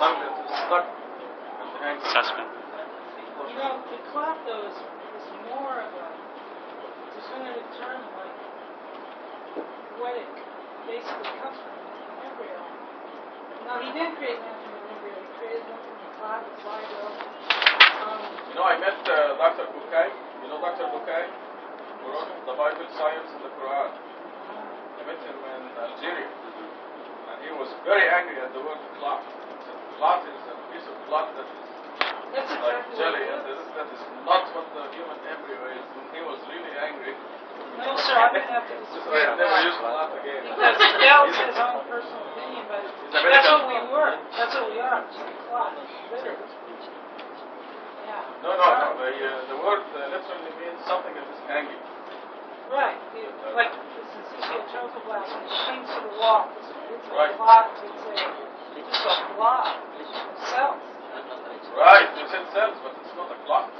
Something that is stuck and hanging. suspend. The clock though is more of a definitive term, like what it basically comes from, an embryo. Now, He didn't create man from an embryo. He created man from a cloud, a zygote. I met Dr. Bukai. Dr. Bukai? The Bible, Science, and the Quran. very angry at the word clot. Clot is a piece of blood that is That's like exactly jelly, what and it is. that is not what the human embryo is. And he was really angry. No, sir, I'm going to have to So disagree I on never that. used clot again. Because that was his own personal opinion, but that's what we were. That's what we are. Just a clot. Literally. Yeah. No. The word literally means something that is hanging. Right. Like this is trophoblast when it clings to the wall. It's a Right. clot. It's just a blob of cells. Right, you said cells, but it's not a clot.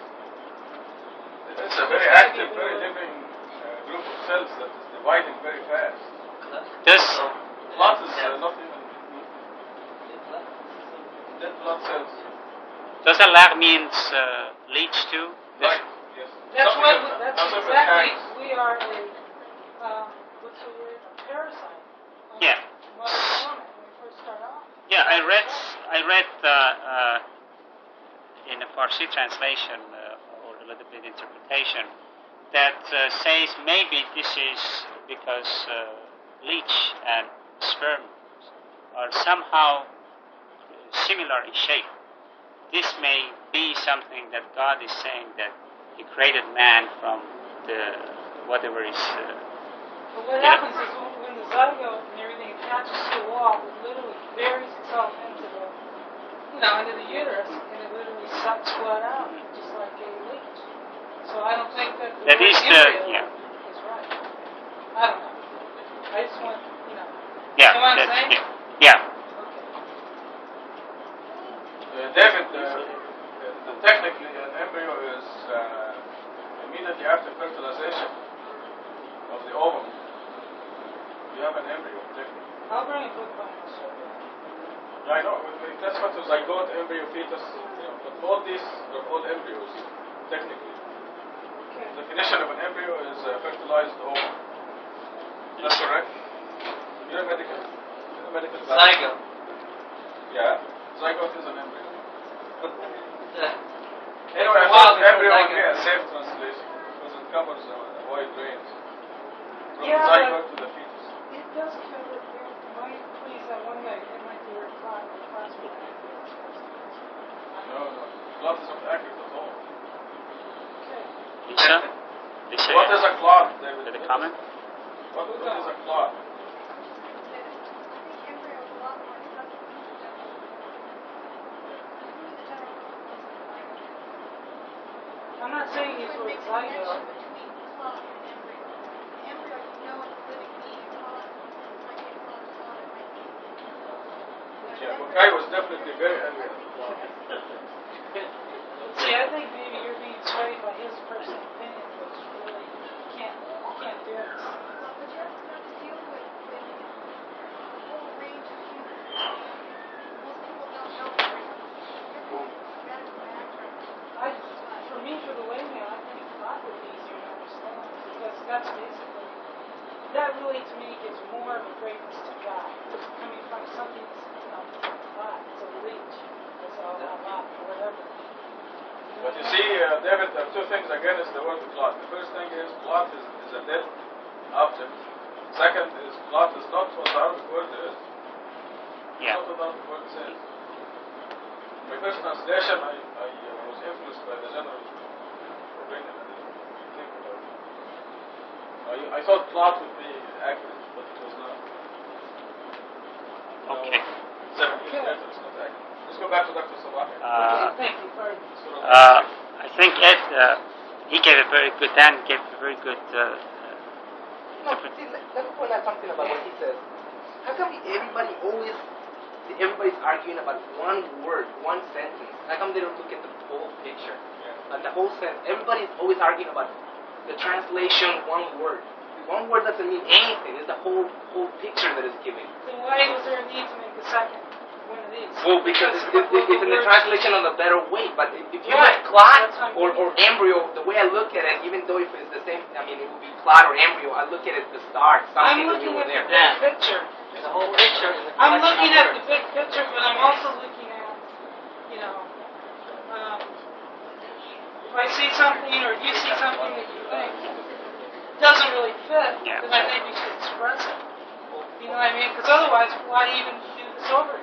It's a very active, very living group of cells that is dividing very fast. Does Clot is not even dead blood cells. does Alak means leech too? Right, yes. That's Something what. that- That's something that exactly. hangs. We are a what's the word? A parasite. Yeah. Mother woman when we first start off. Yeah, I read in a Farsi translation or a little bit interpretation that says maybe this is because leech and sperm are somehow similar in shape. This may be something that God is saying that He created man from the whatever is. But what happens is when the zygote and everything attaches to the wall, it literally buries itself into the uterus, and it literally sucks blood out, just like a leech. So I don't think that the That word is embryo yeah. is right. I don't know. I just want, Yeah, You know what I'm that's- saying? yeah. Okay. David, technically an embryo is immediately after fertilization of the ovum. You have an embryo, technically. I'll bring a book by myself. I know, that's what the zygote, embryo, fetus, but all these are all embryos, technically. Okay. The definition of an embryo is fertilized ovum. That's correct? You're a medical background. Zygote. Yeah, zygote is an embryo. Yeah. Anyway, I Wow, thought that's embryo would be zygote. a safe translation because it covers a wide range. From Yeah, the zygote to the fetus. It does cover it. Might please that one guy. It might be word clot or plasma. No. Clot is not accurate at all. Okay. Lisa, What is a clot, David? Did it comment? What is a clot? I'm not saying use the word zygote. Yeah, Bukai was definitely very angry at the clot. See, I think maybe you're being swayed by his personal opinion, which really can't do it. For me, for the layman, I think clot would be easier to understand because that's basically, that really to me gives more of a greatness to God. It's coming from something that's, it's a clot, it's a leech, it's a lot, or whatever. But you see, David, there are two things against the word clot. The first thing is clot is a dead object. Second is clot is not what the Arabic word is. Yeah. Not what the Arabic word says. My first translation, I was influenced by the general opinion. I didn't think about it. I thought clot would be accurate, but it was not. Okay. 7 years later, it's not accurate. Let's go back to Dr. Sabahi. Thank you, pardon. I think Ed, he gave a very good, Dan gave a very good. No, see, let me point out something about what he says. How come everybody's arguing about one word, one sentence? How come they don't look at the whole picture? Like the whole sentence. Everybody's always arguing about the translation, one word. One word doesn't mean anything. It's the whole picture that is given. Then why was there a need to make a second one of these? Well, because it's in the translation of the better way. But if you Right. look clot That's how or embryo, the way I look at it, even though if it's the same, I mean, it would be clot or embryo, I look at it the start, I'm something that looking we were at the there. big picture. The whole picture is a I'm collection looking of at the words. big picture, but I'm also looking at, if I see something or you see something that you think doesn't really fit, Yeah. then I think we should express it. You know what I mean? Because otherwise, why even do the it's over.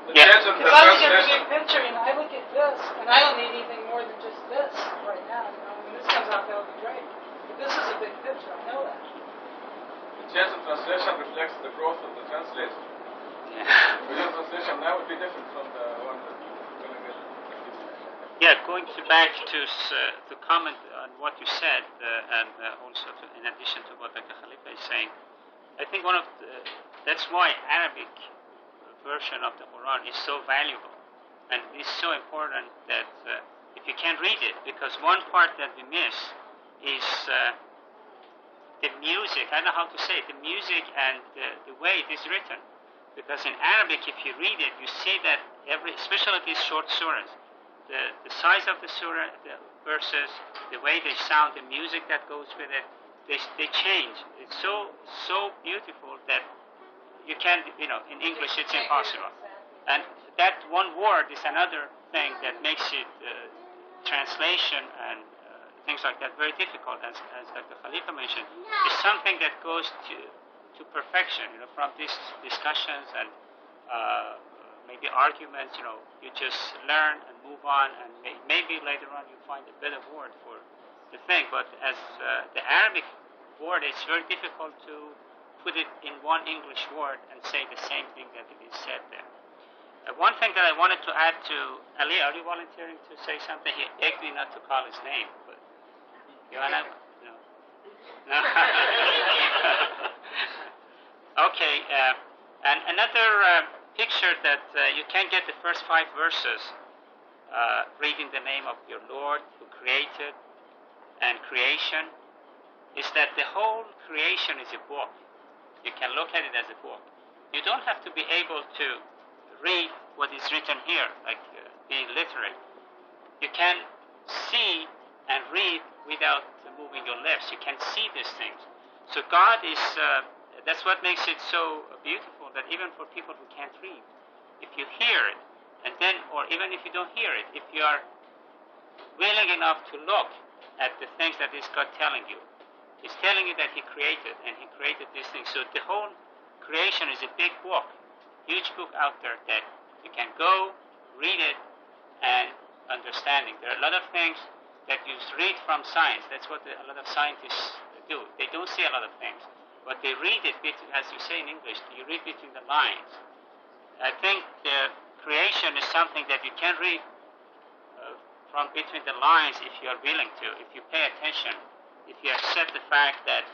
The Yeah. change of the Because I look at the translation. big picture, and I look at this, and I don't need anything more than just this right now. You know, when this comes out, that'll be great. But this is a big picture. I know that. The change of translation reflects the growth of the translator. Yeah. The new translation now would be different from the one that we're going to get. Yeah, going back to comment on what you said, and also in addition to what Dr. Halife is saying, I think that's why Arabic version of the Quran is so valuable, and it's so important that if you can read it, because one part that we miss is the music. I don't know how to say it, the music and the way it is written. Because in Arabic, if you read it, you see that especially these short surahs, the size of the surah, the verses, the way they sound, the music that goes with it, they change. It's so beautiful that you can't, in English it's impossible. And that one word is another thing that makes it translation and things like that very difficult, as Dr. Halife mentioned. It's something that goes to perfection, from these discussions and maybe arguments, you just learn and move on, and maybe later on you find a better word for the thing. But as the Arabic word, it's very difficult to put it in one English word and say the same thing that it is said there. One thing that I wanted to add to Ali, are you volunteering to say something? He begged me not to call his name, but you wanna? No. No. Okay, and another picture that you can get the first 5 verses reading the name of your Lord who created and creation, is that the whole creation is a book. You can look at it as a book. You don't have to be able to read what is written here, like being literate. You can see and read without moving your lips. You can see these things. So God is, that's what makes it so beautiful, that even for people who can't read, if you hear it, and then, or even if you don't hear it, if you are willing enough to look at the things that is God telling you, He's telling you that He created, and He created these things. So the whole creation is a big book, huge book out there that you can go, read it, and understanding. There are a lot of things that you read from science. That's what a lot of scientists do. They don't see a lot of things, but they read it, as you say in English, you read between the lines. I think the creation is something that you can read from between the lines if you are willing to, if you pay attention, if you accept the fact that,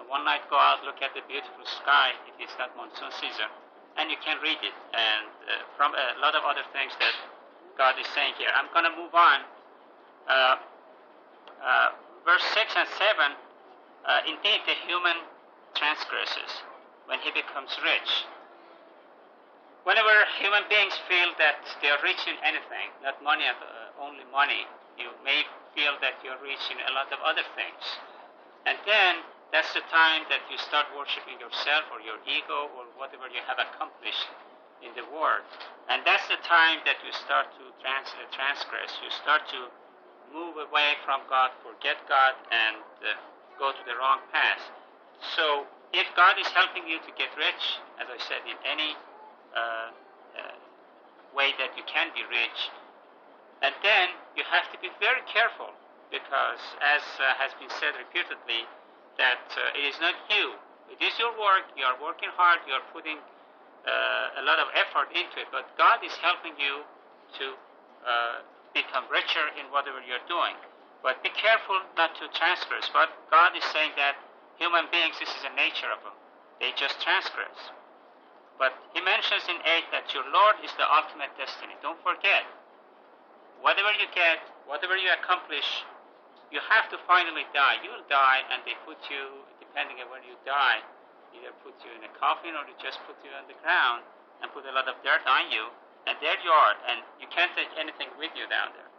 one night go out, look at the beautiful sky, if it's not monsoon season, and you can read it, and from a lot of other things that God is saying here. I'm going to move on. Verse 6 and 7, indeed the human transgresses when he becomes rich. Whenever human beings feel that they are rich in anything, not money, only money, you may feel that you're rich in a lot of other things. And then that's the time that you start worshiping yourself or your ego or whatever you have accomplished in the world. And that's the time that you start to transgress. You start to move away from God, forget God, and go to the wrong path. So if God is helping you to get rich, as I said, in any way that you can be rich, and then you have to be very careful, because as has been said repeatedly, that it is not you, it is your work, you are working hard, you are putting a lot of effort into it, but God is helping you to become richer in whatever you're doing. But be careful not to transgress. But God is saying that human beings, this is the nature of them, they just transgress. But He mentions in 8 that your Lord is the ultimate destiny. Don't forget, whatever you get, whatever you accomplish, you have to finally die. You will die, and they put you, depending on when you die, either put you in a coffin or they just put you on the ground and put a lot of dirt on you, and there you are, and you can't take anything with you down there.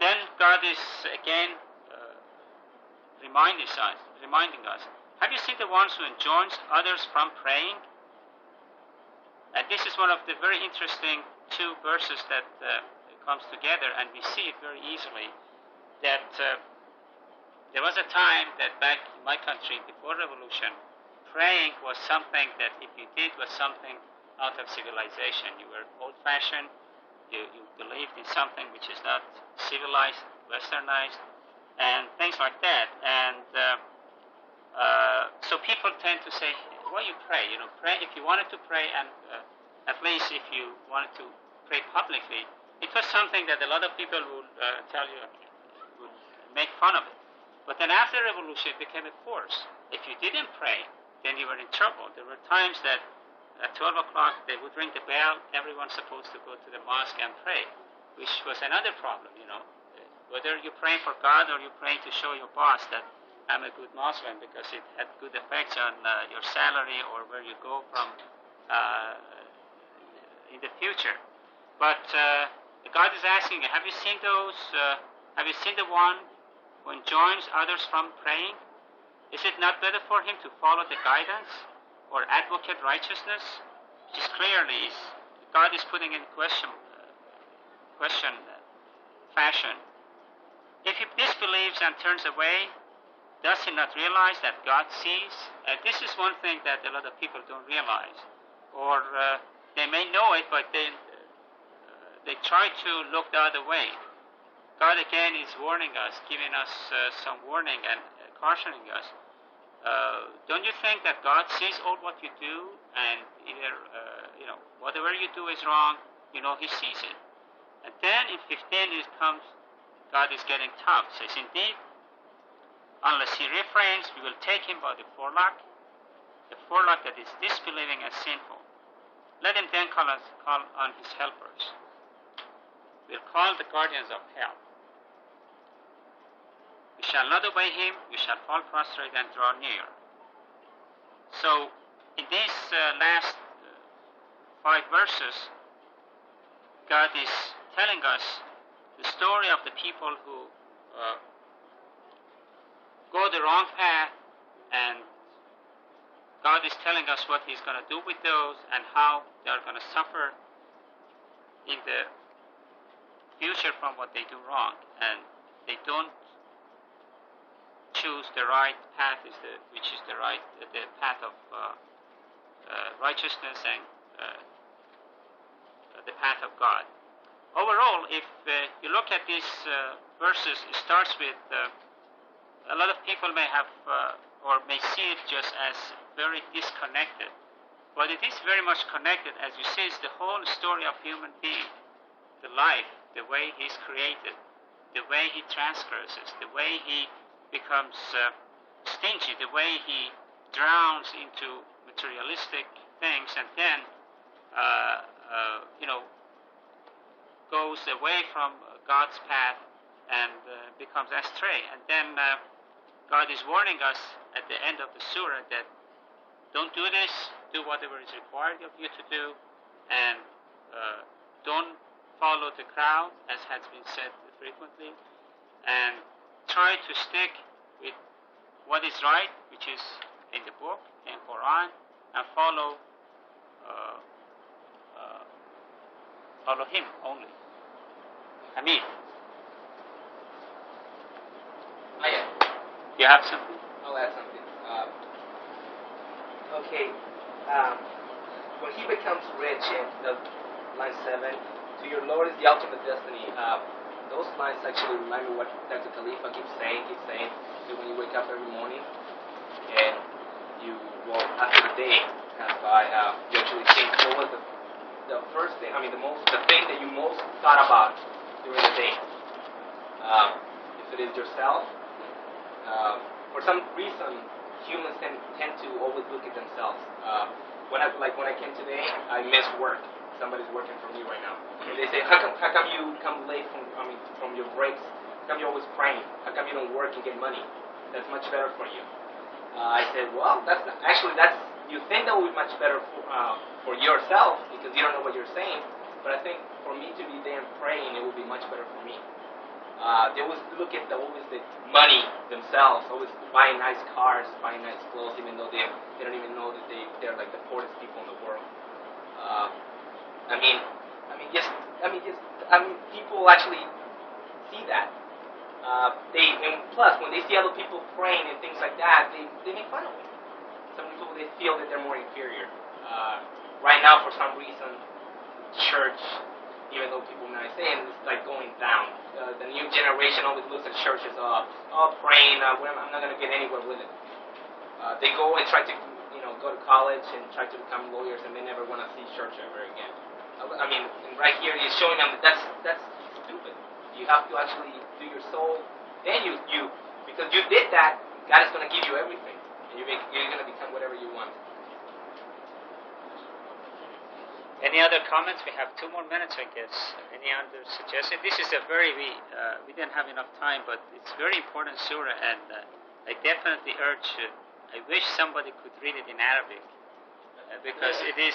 Then God is again reminding us, have you seen the ones who enjoins others from praying? And this is one of the very interesting 2 verses that comes together, and we see it very easily, that there was a time that back in my country, before revolution, praying was something that if you did was something out of civilization. You were old-fashioned. You believed in something which is not civilized, westernized, and things like that. And so people tend to say, "Why you pray? You know, pray if you wanted to pray, and at least if you wanted to pray publicly." It was something that a lot of people would tell you, would make fun of it. But then after the revolution, it became a course. If you didn't pray, then you were in trouble. There were times that at 12 o'clock they would ring the bell. Everyone's supposed to go to the mosque and pray, which was another problem, you know. Whether you're praying for God or you're praying to show your boss that I'm a good Muslim because it had good effects on your salary or where you go from in the future. But God is asking you, have you seen those? Have you seen the one who enjoins others from praying? Is it not better for him to follow the guidance or advocate righteousness? Which is clearly God is putting in question fashion. If he disbelieves and turns away, does he not realize that God sees? This is one thing that a lot of people don't realize, or they may know it, but they try to look the other way. God again is warning us, giving us some warning and cautioning us. Don't you think that God sees all what you do, and either whatever you do is wrong, He sees it. And then in 15 it comes, God is getting tough. It says, indeed, unless he refrains, we will take him by the forelock that is disbelieving and sinful. Let him then call on his helpers. We'll call the guardians of hell. We shall not obey him, we shall fall prostrate and draw near. So, in these last 5 verses, God is telling us the story of the people who go the wrong path, and God is telling us what he's going to do with those and how they are going to suffer in the future from what they do wrong, and they don't choose the right path, which is the path of righteousness and the path of God. Overall, if you look at these verses, it starts with a lot of people may have or may see it just as very disconnected, but it is very much connected. As you see, it's the whole story of human being, the life, the way he's created, the way he transgresses, the way he becomes stingy, the way he drowns into materialistic things, and then goes away from God's path and becomes astray. And then God is warning us at the end of the surah that don't do this, do whatever is required of you to do, and don't follow the crowd, as has been said frequently, and try to stick with what is right, which is in the book, in Quran, and follow him only. Amin. You have something? I'll add something. When he becomes rich in line 7, to your Lord is the ultimate destiny. Those lines actually remind me what Dr. Khalifa keeps saying. So when you wake up every morning and after the day comes by, you actually think, what was the first thing, the thing that you most thought about during the day? If it is yourself, for some reason, humans tend to always look at themselves. When I came today, I missed work. Somebody's working for me right now. And they say, how come you come late from your breaks? How come you're always praying? How come you don't work and get money? That's much better for you. I said, well, you think that would be much better for yourself because you don't know what you're saying. But I think for me to be there and praying, it would be much better for me. They always look at always the money themselves, always buying nice cars, buying nice clothes, even though they don't even know that they're like the poorest people in the world. People actually see that. And plus, when they see other people praying and things like that, they make fun of it. some people they feel that they're more inferior. Right now, for some reason, church, even though people might say it, it's like going down. The new generation always looks at church as praying. I'm not going to get anywhere with it. They go and try to, go to college and try to become lawyers, and they never want to see church ever again. I mean, and right here, he's showing them that that's stupid. You have to actually do your soul. Then you because you did that, God is going to give you everything, and you're going to become whatever you want. Any other comments? We have 2 more minutes, I guess. Any other suggestions? This is a very, we didn't have enough time, but it's very important surah, and I definitely urge, I wish somebody could read it in Arabic, because it is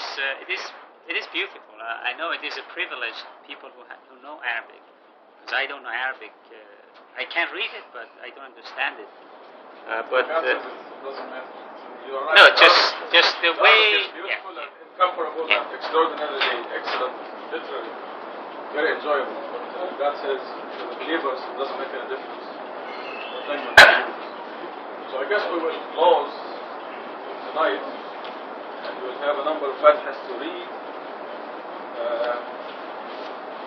beautiful. I know it is a privilege, people who know Arabic, because I don't know Arabic. I can read it, but I don't understand it. Doesn't matter. You are right. No, just the way. Beautiful and incomparable and extraordinarily excellent, literally very enjoyable. But God says to the believers, it doesn't make any difference. So I guess we will close tonight, and we will have a number of fatihas to read.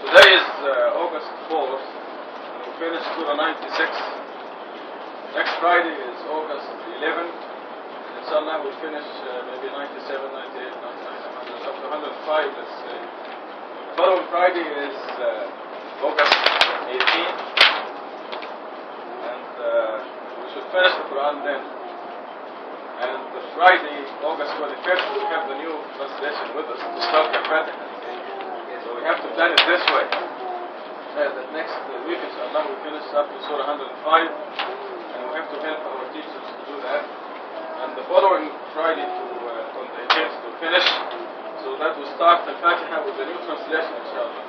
Today is August 4th, and we finished Surah 96. Next Friday is August 11th. Inshallah, we'll finish maybe 97, 98, 99, 100, up to 105, let's say. The following Friday is August 18th, and we should finish the Quran then. And the Friday, August 25th, we have the new translation with us to start the Fatiha. So we have to plan it this way. That next week, inshallah, we finish up to Surah 105, and we have to help our teachers to do that. And the following Friday on the 18th to finish, so that we start the Fatiha with the new translation, inshallah.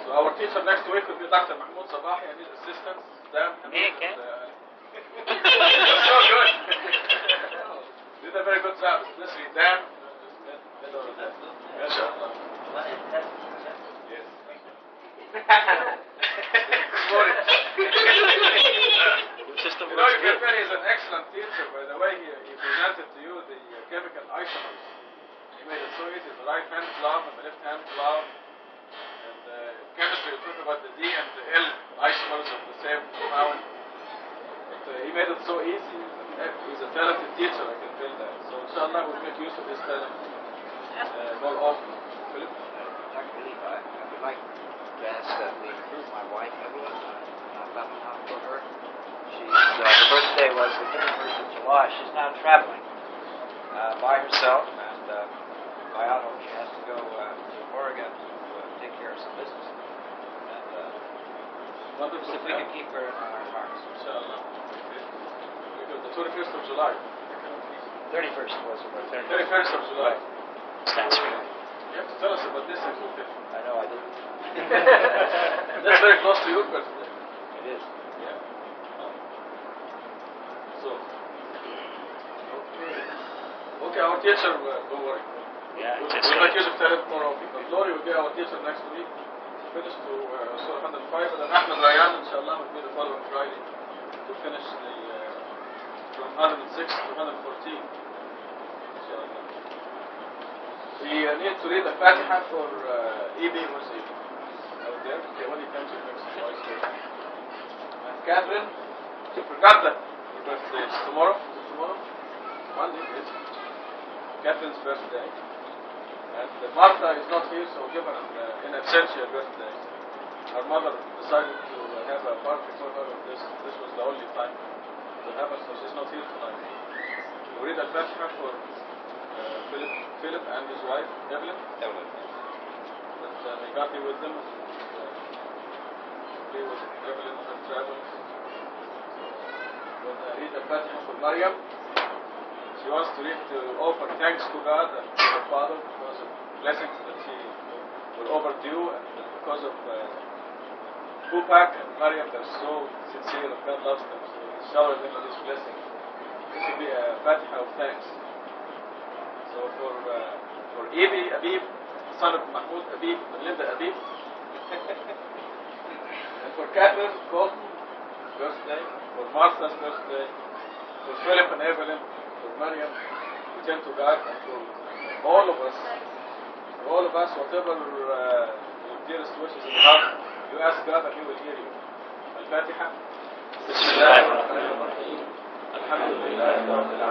So our teacher next week will be Dr. Mahmoud Sabahi and his assistants, Dan. Me again? That's so good. Did a very good job, especially Dan. Inshallah. Yes. You know, you can tell he's an excellent teacher by the way he presented to you the chemical isomers. He made it so easy, the right hand glove and the left hand glove. And chemistry, we talk about the D and the L isomers of the same compound. But he made it so easy. He's a talented teacher, I can tell that. So inshallah we'll make use of his talent more often. Philip? Dr. Halife, I would like to ask that we include my wife, Evelyn, for her. Her birthday was the 31st of July. She's now traveling by herself, and by auto she has to go to Oregon to take care of some business. And if we can keep her in our hearts. Inshallah. The 21st of July. 31st was her birthday. 31st of July. That's right. You have to tell us about this activity. I know, I didn't. That's very close to your birthday. It is. Yeah. So, okay, our teacher, don't worry. Yeah, We'll just make use of talent more often. But Glory will be our teacher next week. Finish to Surah 105, and then Ahmed Rayan, inshallah, will be the following Friday to finish from 106 to 114. Inshallah. We need to read the Fatiha for EB Musi out there. Okay, when he comes to next voice here. And Catherine, she forgot that her birthday is tomorrow. Monday, yes. Catherine's birthday. And Martha is not here, so give her an absentia birthday. Her mother decided to have a party for her. This was the only time to have her, so she's not here tonight. We read Al-Fatiha for Philip and his wife, Evelyn. That may God be with them. Be with Evelyn on her travels. When read Al-Fatiha for Maryam, she wants to offer thanks to God and to her father because of blessings that she were overdue, and because of Tupac and Maryam, they're so sincere and God loves them, so He showered them with His blessing. It should be a Fatiha of thanks. So for Abi, Abib, son of Mahmoud Abib, Linda Abib, and for Catherine, Colton, birthday, for Martha's birthday, for Philip and Evelyn, for Maryam, we turn to God and for all of us, whatever your dearest wishes in your heart, you ask God and He will hear you. Al-Fatiha. بسم الله الرحمن الرحيم. الحمد لله رب العالمين.